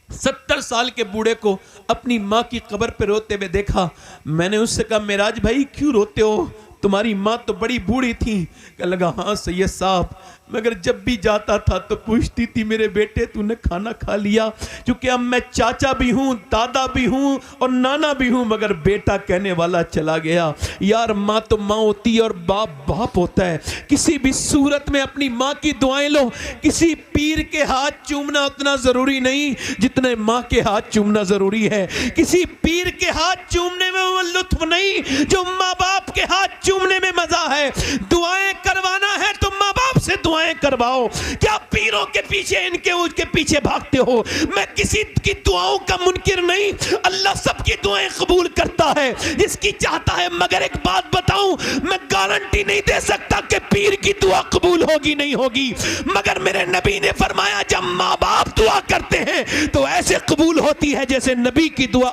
70 साल के बूढ़े को अपनी माँ की कब्र पे रोते हुए देखा। मैंने उससे कहा मेराज भाई क्यों रोते हो, तुम्हारी माँ तो बड़ी बूढ़ी थी। कहने लगा हाँ सैयद साहब, मगर जब भी जाता था तो पूछती थी मेरे बेटे तूने खाना खा लिया, क्योंकि अब मैं चाचा भी हूं, दादा भी हूं और नाना भी हूं, मगर बेटा कहने वाला चला गया। यार माँ तो माँ होती है और बाप बाप होता है। किसी भी सूरत में अपनी माँ की दुआएं लो। किसी पीर के हाथ चूमना उतना जरूरी नहीं जितने माँ के हाथ चूमना जरूरी है। किसी पीर के हाथ चूमने में वो लुत्फ नहीं जो माँ बाप के हाथ चूमने में मजा है। दुआएं करवाना है तो माँ बाप से दुआएं करवाओ। क्या पीरों के पीछे इनके उसके पीछे भागते हो? मैं किसी की दुआओं का मुनकिर नहीं, अल्लाह सबकी दुआएं कबूल करता है जिसकी चाहता है। मगर एक बात बताऊं, मैं गारंटी नहीं दे सकता कि पीर की दुआ कबूल होगी नहीं होगी, मगर मेरे नबी ने फरमाया जब माँ बाप दुआ करते हैं तो ऐसे कबूल होती है जैसे नबी की दुआ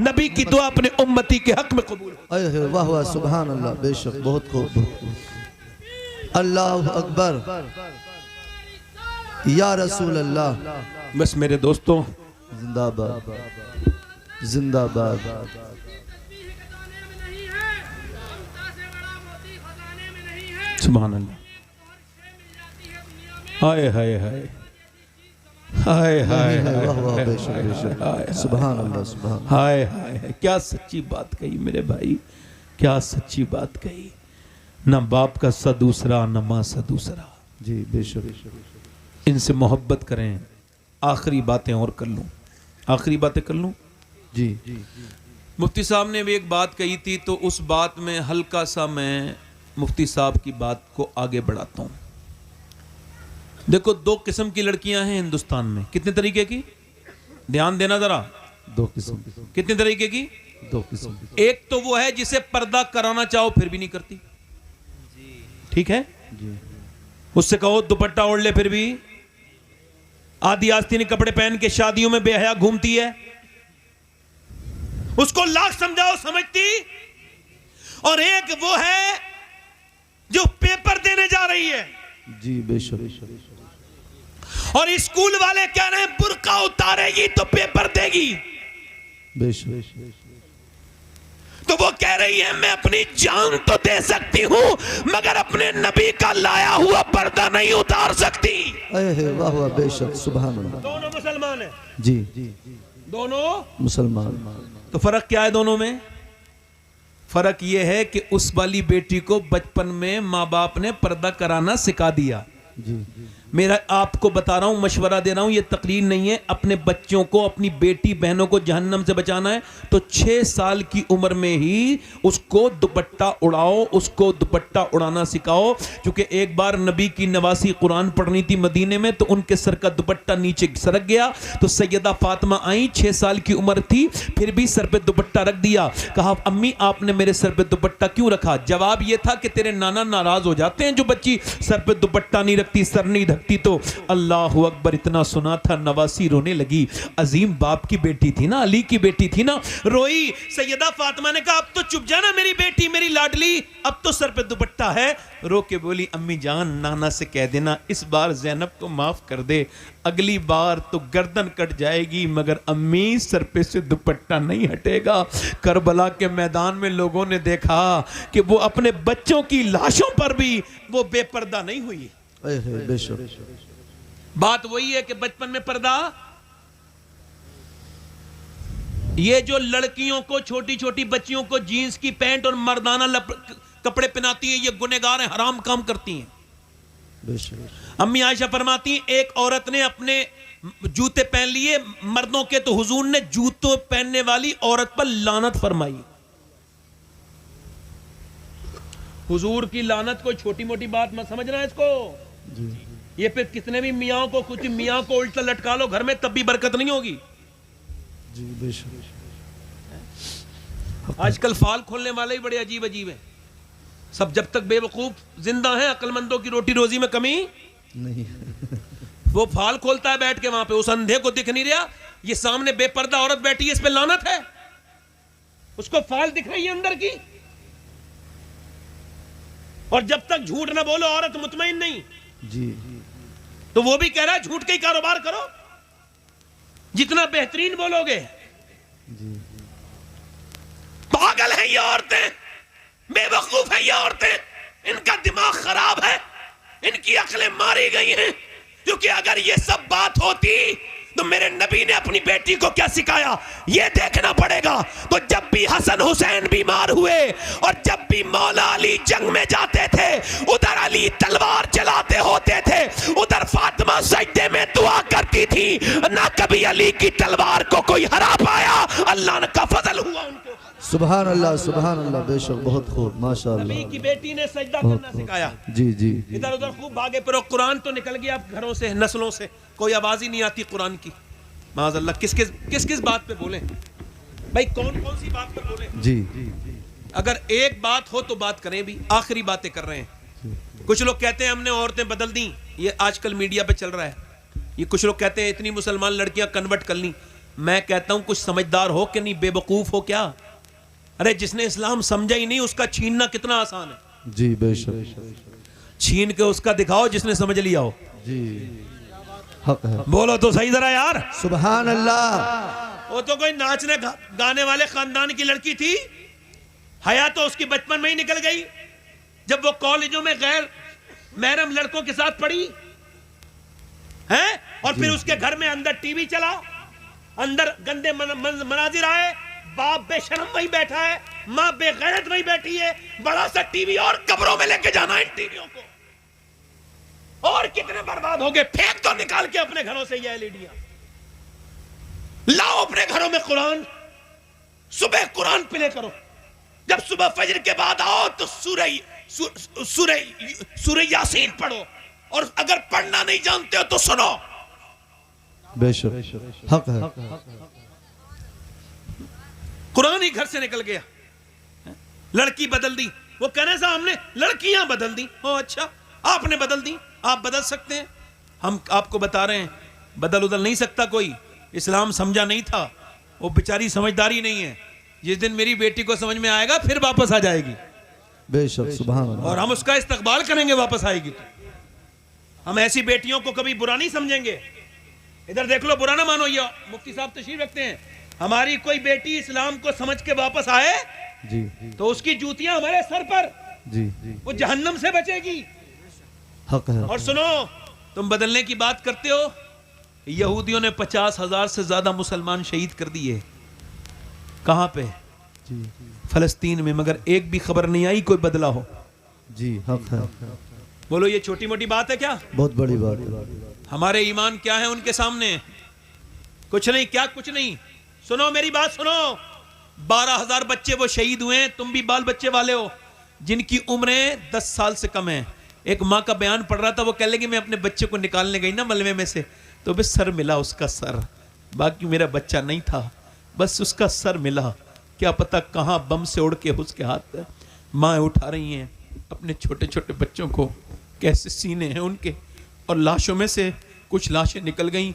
नबी की दुआ अपने उम्मती के हक में कबूल। वाह वाह सुभान अल्लाह, बेशक बहुत खूब। अल्लाह अकबर, या रसूल अल्लाह। बस मेरे दोस्तों, जिंदाबाद जिंदाबाद। सुभान अल्लाह। हाय हाय हाय हाय हाय वाह वाह, बेशक बेशक, सुभान अल्लाह सुभान। हाय हाय, क्या सच्ची बात कही मेरे भाई, क्या सच्ची बात कही। ना बाप का सा दूसरा, ना माँ सा दूसरा। जी बेशक। इनसे मोहब्बत करें। आखिरी बातें और कर लूं, आखिरी बातें कर लूं। जी मुफ्ती साहब ने भी एक बात कही थी, तो उस बात में हल्का सा मैं मुफ्ती साहब की बात को आगे बढ़ाता हूं। देखो, दो किस्म की लड़कियां हैं हिंदुस्तान में। कितने तरीके की? ध्यान देना जरा। दो किस्म। कितने तरीके की? दो किस्म। एक तो वो है जिसे पर्दा कराना चाहो फिर भी नहीं करती, ठीक है जी। उससे कहो दुपट्टा ओढ़ ले फिर भी आधी आस्तीनी कपड़े पहन के शादियों में बेहया घूमती है, उसको लाख समझाओ समझती। और एक वो है जो पेपर देने जा रही है, जी बेशक। और स्कूल वाले कह रहे हैं बुर्का उतारेगी तो पेपर देगी, बेशक। तो वो कह रही है मैं अपनी जान तो दे सकती हूं मगर अपने नबी का लाया हुआ पर्दा नहीं उतार सकती। वाह वाह, बेशक, सुभान अल्लाह। दोनों मुसलमान है जी, दोनों मुसलमान। तो फर्क क्या है दोनों में? फर्क यह है कि उस वाली बेटी को बचपन में माँ बाप ने पर्दा कराना सिखा दिया। जी। मेरा आपको बता रहा हूं, मशवरा दे रहा हूं, ये तकरीर नहीं है। अपने बच्चों को, अपनी बेटी बहनों को जहन्नम से बचाना है तो 6 साल की उम्र में ही उसको दुपट्टा उड़ाओ, उसको दुपट्टा उड़ाना सिखाओ। क्योंकि एक बार नबी की नवासी कुरान पढ़नी थी मदीने में, तो उनके सर का दुपट्टा नीचे सरक गया, तो सैयदा फातिमा आई, 6 साल की उम्र थी, फिर भी सर पे दुपट्टा रख दिया। कहा अम्मी आपने मेरे सर पे दुपट्टा क्यों रखा? जवाब यह था कि तेरे नाना नाराज हो जाते हैं जो बच्ची सर पे दुपट्टा नहीं रखती, सर नहीं ढकती। तो अल्लाहु अकबर, इतना सुना था नवासी रोने लगी। अजीम बाप की बेटी थी ना, अली की बेटी थी ना, रोई। सैयदा फातिमा ने कहा अब तो चुप जाना मेरी बेटी, मेरी लाडली, अब तो सर पे दुपट्टा है। रो के बोली अम्मी जान नाना से कह देना इस बार ज़ैनब को माफ कर दे, अगली बार तो गर्दन कट जाएगी मगर अम्मी सर पे से दुपट्टा नहीं हटेगा। करबला के मैदान में लोगों ने देखा कि वो अपने बच्चों की लाशों पर भी वो बेपर्दा नहीं हुई। बात वही है कि बचपन में पर्दा, ये जो लड़कियों को, छोटी छोटी बच्चियों को जीन्स की पैंट और मर्दाना कपड़े पहनाती हैं, ये गुनहगार हैं, हराम काम करती हैं। अम्मी आयशा फरमाती हैं एक औरत ने अपने जूते पहन लिए मर्दों के, तो हुजूर ने जूतों पहनने वाली औरत पर लानत फरमाई। हुजूर की लानत कोई छोटी मोटी बात मत समझना इसको। ये फिर कितने भी मियाँ को, कुछ मियाँ को उल्टा लटका लो घर में तब भी बरकत नहीं होगी। जी बेशक। आजकल फाल खोलने वाले ही बड़े अजीब अजीब हैं सब। जब तक बेवकूफ जिंदा हैं, अक्लमंदों की रोटी रोजी में कमी नहीं। वो फाल खोलता है बैठ के वहां पे, उस अंधे को दिख नहीं रहा, ये सामने बेपर्दा औरत बैठी है, इस पे लानत है, उसको फाल दिख रही है अंदर की। और जब तक झूठ ना बोलो औरत मुतमईन नहीं जी। तो वो भी कह रहा है झूठ का ही कारोबार करो, जितना बेहतरीन बोलोगे। जी। पागल है ये औरतें, बेवकूफ है ये औरतें, इनका दिमाग खराब है। इनकी अक्लें मारी गई हैं, क्योंकि अगर ये सब बात होती तो मेरे नबी ने अपनी बेटी को क्या सिखाया ये देखना पड़ेगा। तो जब भी हसन हुसैन बीमार हुए और जब भी मौला अली जंग में जाते थे, उधर अली तलवार चलाते होते थे, उधर फातिमा सजदे में दुआ करती थी। ना कभी अली की तलवार को कोई हरा पाया, अल्लाह का फजल हुआ उनको। सुभान अल्लाह, बेशक बहुत खूब, माशाअल्लाह। नबी की बेटी ने सजदा करना सिखाया। जी जी, इधर उधर खूब भागे, पर कुरान तो निकल गया अब घरों से, नस्लों से, कोई आवाज ही नहीं आती कुरान की। माज़अल्लाह, किस किस बात पे बोले भाई, कौन कौन सी बात पे बोले? जी, अगर एक बात हो तो बात करें, भी आखिरी बातें कर रहे हैं। कुछ लोग कहते हैं हमने औरतें बदल दी, ये आजकल मीडिया पे चल रहा है। ये कुछ लोग कहते हैं इतनी मुसलमान लड़कियां कन्वर्ट कर ली। मैं कहता हूं कुछ समझदार हो कि नहीं, बेवकूफ हो क्या? अरे जिसने इस्लाम समझा ही नहीं उसका छीनना कितना आसान है। जी बेशक, छीन के उसका दिखाओ जिसने समझ लिया हो। जी हक है, बोलो तो सही जरा यार। सुभान अल्लाह। वो तो कोई नाचने गाने वाले खानदान की लड़की थी, हया तो उसकी बचपन में ही निकल गई जब वो कॉलेजों में गैर महरम लड़कों के साथ पढ़ी है। और फिर उसके घर में अंदर टीवी चला, अंदर गंदे मनाजिर आए, बाप बेशरम वही बैठा है, माँ बेगैरत वही बैठी है, बड़ा सा टीवी और कब्रों में लेके जाना है इन टीवियों को। और कितने बर्बाद हो गए, फेंक दो निकाल के अपने घरों से ये एलईडियां। लाओ अपने घरों में कुरान, सुबह कुरान प्ले करो। जब सुबह फजर के बाद आओ तो सूरह यासीन पढ़ो, और अगर पढ़ना नहीं जानते हो तो सुनो। बेशक हक है। कुरान ही घर से निकल गया, लड़की बदल दी। वो कहने से हमने लड़कियां बदल दी। ओ अच्छा, आपने बदल दी, आप बदल सकते हैं। हम आपको बता रहे हैं बदल उदल नहीं सकता कोई। इस्लाम समझा नहीं था, वो बेचारी समझदारी नहीं है। जिस दिन मेरी बेटी को समझ में आएगा फिर वापस आ जाएगी। बेशक सुभान अल्लाह। और हम उसका इस्तकबाल करेंगे वापस आएगी तो। हम ऐसी बेटियों को कभी बुरा नहीं समझेंगे। इधर देख लो, बुरा ना मानो। ये मुफ्ती साहब तशरीफ रखते हैं, हमारी कोई बेटी इस्लाम को समझ के वापस आए जी, तो उसकी जूतियां हमारे सर पर, जी वो जहन्नम से बचेगी। हक है। और सुनो, तुम बदलने की बात करते हो, यहूदियों ने 50,000 से ज्यादा मुसलमान शहीद कर दिए। कहां पे? जी, फलस्तीन में। मगर एक भी खबर नहीं आई कोई बदला हो। जी हक है। बोलो ये छोटी मोटी बात है क्या? बहुत बड़ी बात है। हमारे ईमान क्या है उनके सामने? कुछ नहीं। क्या कुछ नहीं? सुनो मेरी बात सुनो। 12,000 बच्चे वो शहीद हुए हैं। तुम भी बाल बच्चे वाले हो जिनकी उम्रें 10 साल से कम है। एक माँ का बयान पढ़ रहा था, वो कह लगी मैं अपने बच्चे को निकालने गई ना मलबे में से, तो बस सर मिला उसका सर, बाकी मेरा बच्चा नहीं था, बस उसका सर मिला। क्या पता कहाँ बम से उड़ के उसके हाथ। माँ उठा रही हैं अपने छोटे छोटे बच्चों को, कैसे सीने हैं उनके, और लाशों में से कुछ लाशें निकल गई।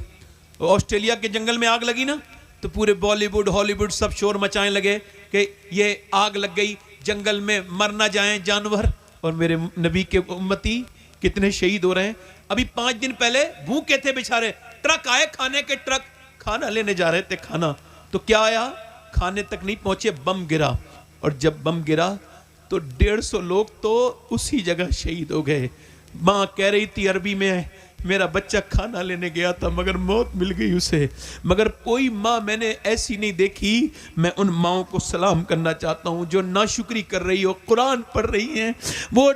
ऑस्ट्रेलिया के जंगल में आग लगी ना, तो पूरे बॉलीवुड हॉलीवुड सब शोर मचाने लगे कि ये आग लग गई, जंगल में मर ना जाएं जानवर। और मेरे नबी के उम्मती कितने शहीद हो रहे हैं। अभी 5 दिन पहले भूखे थे बेचारे, ट्रक आए खाने के, ट्रक खाना लेने जा रहे थे खाना, तो क्या आया, खाने तक नहीं पहुंचे, बम गिरा। और जब बम गिरा तो 150 लोग तो उसी जगह शहीद हो गए। माँ कह रही थी अरबी में, मेरा बच्चा खाना लेने गया था मगर मौत मिल गई उसे। मगर कोई माँ मैंने ऐसी नहीं देखी। मैं उन माँओं को सलाम करना चाहता हूँ जो नाशुक्री कर रही हो, कुरान पढ़ रही हैं, वो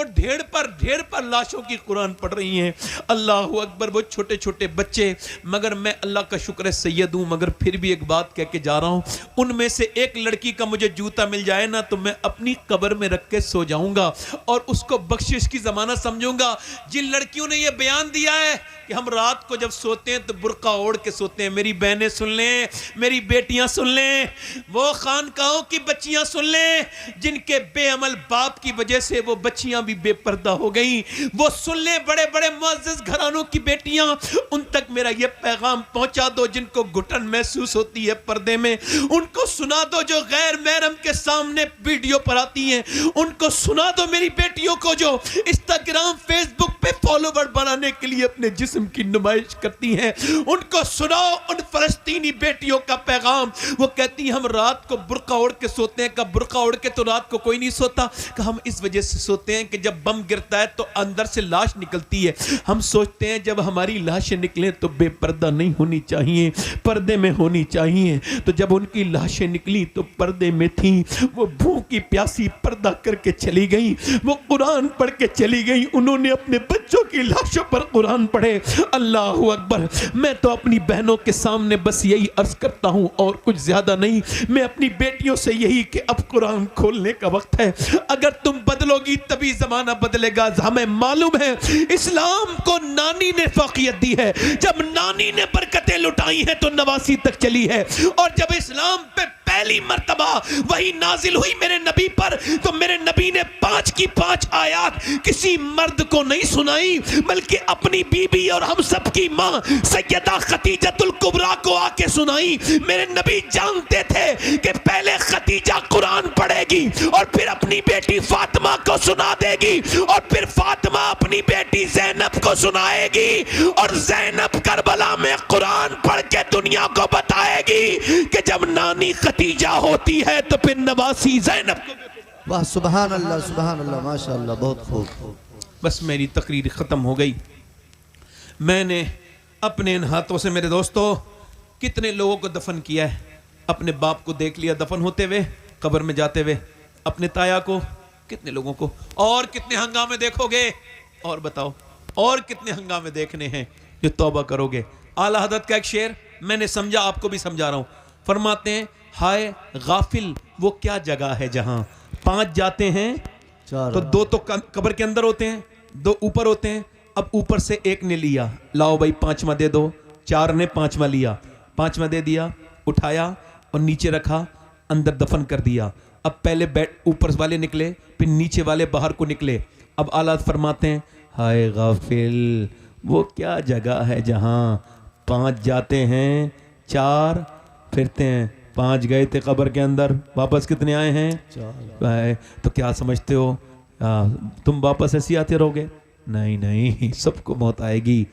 ढेर पर लाशों की कुरान पढ़ रही हैं। अल्लाह अकबर। वो छोटे छोटे बच्चे। मगर मैं अल्लाह का शुक्र है सैयद हूँ, मगर फिर भी एक बात कह के जा रहा हूँ, उनमें से एक लड़की का मुझे जूता मिल जाए ना तो मैं अपनी कब्र में रख के सो जाऊंगा और उसको बख्शिश की जमाना समझूंगा। जिन लड़कियों ने यह बयान दिया है कि हम रात को जब सोते हैं तो बुर्का ओढ़ के सोते हैं, मेरी बहनें सुन लें, मेरी बेटियां सुन लें, वो खानकाहों की बच्चियां सुन लें जिनके बेअमल बाप की वजह से वो बच्चियां भी बेपर्दा हो गई, वो सुन ले। बड़े बड़े मुअज़्ज़िज़ घरानों की बेटियां, उन तक मेरा ये पैगाम पहुंचा दो जिनको घुटन महसूस होती है पर्दे में, उनको सुना दो। जो गैर महरम के सामने वीडियो पर आती हैं उनको सुना दो। मेरी बेटियों को जो इंस्टाग्राम फेसबुक पे फॉलोवर बनाने के लिए अपने जिस्म जिस्म की नुमाइश करती हैं। उनको सुनाओ उन फलस्तीनी बेटियों का पैगाम। वो कहती हैं हम रात को बुर्का ओढ़ के सोते हैं। कब बुर्का ओढ़ के तो रात को कोई नहीं सोता। कि हम इस वजह से सोते हैं कि जब बम गिरता है तो अंदर से लाश निकलती है। हम सोचते हैं जब हमारी लाशें निकले तो बेपर्दा नहीं होनी चाहिए, पर्दे में होनी चाहिए। तो जब उनकी लाशें निकली तो पर्दे में थी। वो भूखी प्यासी पर्दा करके चली गई, वो कुरान पढ़ के चली गई। उन्होंने अपने बच्चों की लाशों पर कुरान पढ़े। अल्लाहू अकबर। मैं तो अपनी बहनों के सामने बस यही अर्ज करता हूं और कुछ ज्यादा नहीं। मैं अपनी बेटियों से यही कि अब कुरान खोलने का वक्त है। अगर तुम बदलोगी तभी जमाना बदलेगा। हमें मालूम है इस्लाम को नानी ने फौकियत दी है। जब नानी ने बरकतें लुटाई हैं तो नवासी तक चली है। और जब इस्लाम पे पहली मर्तबा वही नाजिल हुई मेरे नबी पर, तो मेरे नबी ने 5 की 5 आयत किसी मर्द को नहीं सुनाई, बल्कि अपनी बीबी और हम सब की मां सैयदा खतीजतुल कुबरा को आके सुनाई। मेरे नबी जानते थे कि पहले खतीजा कुरान पढ़ेगी और फिर अपनी बेटी फातिमा को सुना देगी, और फिर फातिमा अपनी बेटी ज़ैनब को सुनाएगी, और ज़ैनब करबला में कुरान पढ़ के दुनिया को बताएगी कि जब नानी खतीजा होती है तो फिर नवासी ज़ैनब को। वाह सुभान अल्लाह माशाअल्लाह, बहुत खूब। बस मेरी तकरीर ख़त्म हो गई। मैंने अपने इन हाथों से मेरे दोस्तों कितने लोगों को दफन किया है। अपने बाप को देख लिया दफन होते हुए, कब्र में जाते हुए, अपने ताया को, कितने लोगों को, और कितने हंगामे देखोगे, और बताओ और कितने हंगामे देखने हैं जो तौबा करोगे। आला हज़रत का एक शेर मैंने समझा, आपको भी समझा रहा हूँ। फरमाते हैं हाय गाफिल वो क्या जगह है जहां 5 जाते हैं तो 2 तो कब्र के अंदर होते हैं, 2 ऊपर होते हैं। अब ऊपर से एक ने लिया, लाओ भाई 5वां दे दो। 4 ने 5वां लिया, 5वां दे दिया, उठाया और नीचे रखा, अंदर दफन कर दिया। अब पहले ऊपर वाले निकले, फिर नीचे वाले बाहर को निकले। अब आला फरमाते हैं हाय गाफिल वो क्या जगह है जहां 5 जाते हैं, 4 फिरते हैं। 5 गए थे कब्र के अंदर, वापस कितने आए हैं? 4। तो क्या समझते हो तुम वापस ऐसे आते रहोगे? नहीं नहीं, सबको मौत आएगी।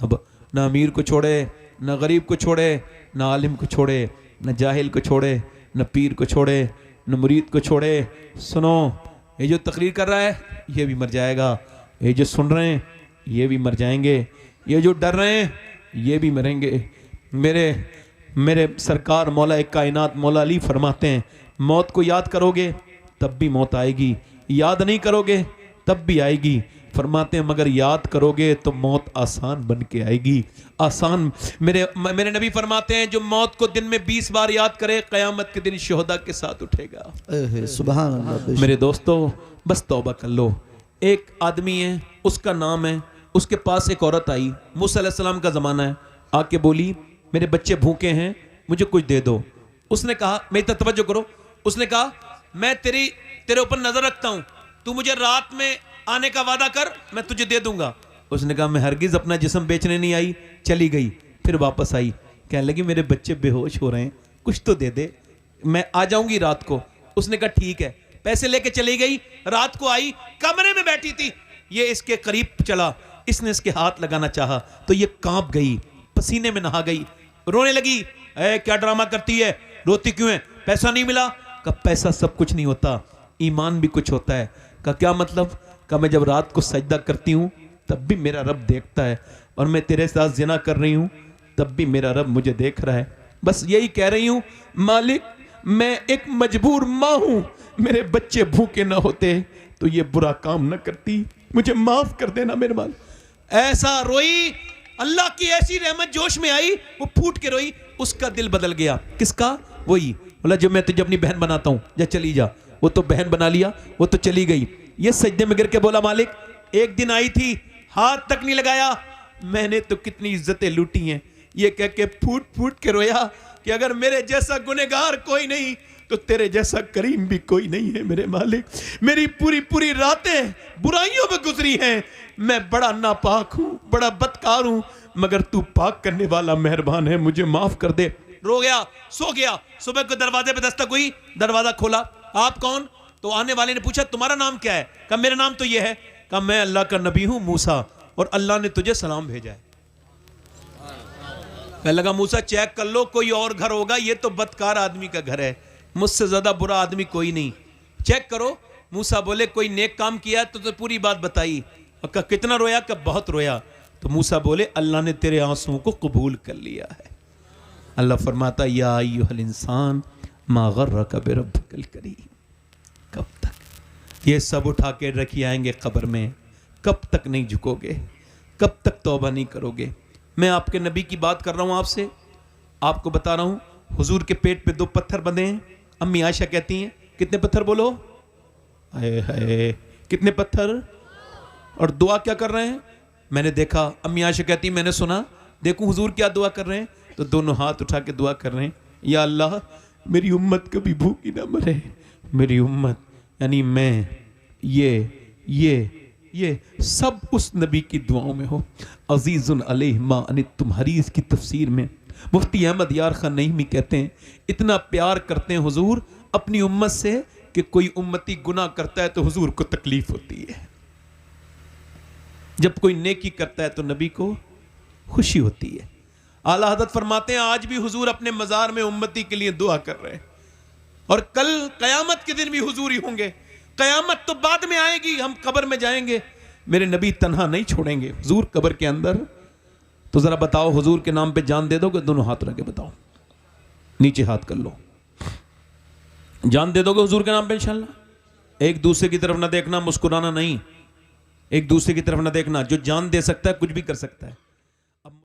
अब ना अमीर को छोड़े, ना गरीब को छोड़े, ना आलिम को छोड़े, न जाहिल को छोड़े, न पीर को छोड़े, न मुरीद को छोड़े। सुनो, ये जो तकरीर कर रहा है ये भी मर जाएगा, ये जो सुन रहे हैं ये भी मर जाएंगे, ये जो डर रहे हैं ये भी मरेंगे। मेरे सरकार मौला कायनात मौला अली फरमाते हैं मौत को याद करोगे तब भी मौत आएगी, याद नहीं करोगे तब भी आएगी। फरमाते हैं मगर याद करोगे तो मौत आसान बन के आएगी। आसान। मेरे नबी फरमाते हैं जो मौत को दिन में 20 बार याद करे क़यामत के दिन शोहदा के साथ उठेगा। सुभान अल्लाह। मेरे दोस्तों बस तौबा कर लो। एक आदमी है, उसका नाम है, उसके पास एक औरत आई, मूसा अलैहिस्सलाम का ज़माना है, आके बोली मेरे बच्चे भूखे हैं, मुझे कुछ दे दो। उसने कहा, मेरी तरफ तवज्जो करो, उसने कहा मैं तेरे ऊपर नजर रखता हूं, तू मुझे रात में आने का वादा कर, मैं तुझे दे दूंगा। उसने कहा मैं हरगिज अपना जिस्म बेचने नहीं आई। चली गई, फिर वापस आई, कहने लगी मेरे बच्चे बेहोश हो रहे हैं, कुछ तो दे दे, मैं आ जाऊंगी रात को। उसने कहा ठीक है, पैसे लेके चली गई। रात को आई, कमरे में बैठी थी, ये इसके करीब चला, इसने इसके हाथ लगाना चाहा तो ये कांप गई, पसीने में नहा गई, रोने लगी। क्या ड्रामा करती है, रोती क्यों है? पैसा नहीं मिला? का पैसा सब कुछ नहीं होता, ईमान भी कुछ होता है। का क्या मतलब? का मैं जब रात को सजदा करती हूँ तब भी मेरा रब देखता है, और मैं तेरे साथ जिना कर रही हूँ तब भी मेरा रब मुझे देख रहा है। बस यही कह रही हूँ मालिक, मैं एक मजबूर माँ हूँ, मेरे बच्चे भूखे ना होते तो ये बुरा काम ना करती, मुझे माफ कर देना मेरे मालिक। ऐसा रोई, अल्लाह की ऐसी रहमत जोश में आई, वो फूट के रोई, उसका दिल बदल गया। किसका? वही बोला जब मैं तुझे अपनी बहन बनाता हूँ, जा चली जा। वो तो बहन बना लिया, वो तो चली गई। ये सजदे में गिर के बोला मालिक एक दिन आई थी, हाथ तक नहीं लगाया, मैंने तो कितनी इज्जतें लूटी हैं। ये कह के फूट फूट के रोया कि अगर मेरे जैसा गुनहगार कोई नहीं तो तेरे जैसा करीम भी कोई नहीं है मेरे मालिक। मेरी पूरी रातें बुराइयों में गुजरी हैं, मैं बड़ा नापाक हूँ, बड़ा बदकार हूँ, मगर तू पाक करने वाला मेहरबान है, मुझे माफ कर दे। रो गया, सो गया। सुबह को दरवाजे पे दस्तक हुई, दरवाजा खोला, आप कौन? तो आने वाले ने पूछा तुम्हारा नाम क्या है? कहा मेरा नाम तो ये है। कहा मैं अल्लाह का नबी हूँ मूसा, और अल्लाह ने तुझे सलाम भेजा है। कहने लगा मूसा चेक कर लो कोई और घर होगा, ये तो बदकार आदमी का घर है, मुझसे ज्यादा बुरा आदमी कोई नहीं, चेक करो। मूसा बोले कोई नेक काम किया तो पूरी बात बताई। और कहा कितना रोया? कहा बहुत रोया। तो मूसा बोले अल्लाह ने तेरे आंसुओं को कबूल कर लिया है। अल्लाह फरमाता या अय्युहल इंसान मा गर्रका बिरब्बिकल करीम। कब तक ये सब उठा के रखी आएंगे कब्र में, कब तक नहीं झुकोगे, कब तक तौबा नहीं करोगे? मैं आपके नबी की बात कर रहा हूं आपसे, आपको बता रहा हूं हुजूर के पेट पे 2 पत्थर बंधे हैं। अम्मी आयशा कहती हैं कितने पत्थर? बोलो हाय हाय कितने पत्थर? और दुआ क्या कर रहे हैं? मैंने देखा, अम्मी आयशा कहती मैंने सुना, देखूं हुजूर क्या दुआ कर रहे हैं, तो दोनों हाथ उठा के दुआ कर रहे हैं, या अल्लाह मेरी उम्मत कभी भूखी ना मरे, मेरी उम्मत यानी मैं, ये सब उस नबी की दुआओं में हो। अजीजुन अलैहि मा अनित्तुम हरीस की तफसीर में मुफ्ती अहमद यार खान नईमी कहते हैं इतना प्यार करते हैं हुजूर अपनी उम्मत से कि कोई उम्मती गुनाह करता है तो हुजूर को तकलीफ होती है, जब कोई नेकी करता है तो नबी को खुशी होती है। आला हज़रत फरमाते हैं आज भी हुजूर अपने मज़ार में उम्मती के लिए दुआ कर रहे हैं, और कल क़यामत के दिन भी हुजूर ही होंगे। क़यामत तो बाद में आएगी, हम कब्र में जाएंगे, मेरे नबी तन्हा नहीं छोड़ेंगे हुजूर कब्र के अंदर। तो जरा बताओ हुजूर के नाम पे जान दे दोगे? दोनों हाथ रख के बताओ, नीचे हाथ कर लो, जान दे दोगे हुजूर के नाम पे इंशाल्लाह? एक दूसरे की तरफ ना देखना, मुस्कुराना नहीं, एक दूसरे की तरफ ना देखना। जो जान दे सकता है कुछ भी कर सकता है।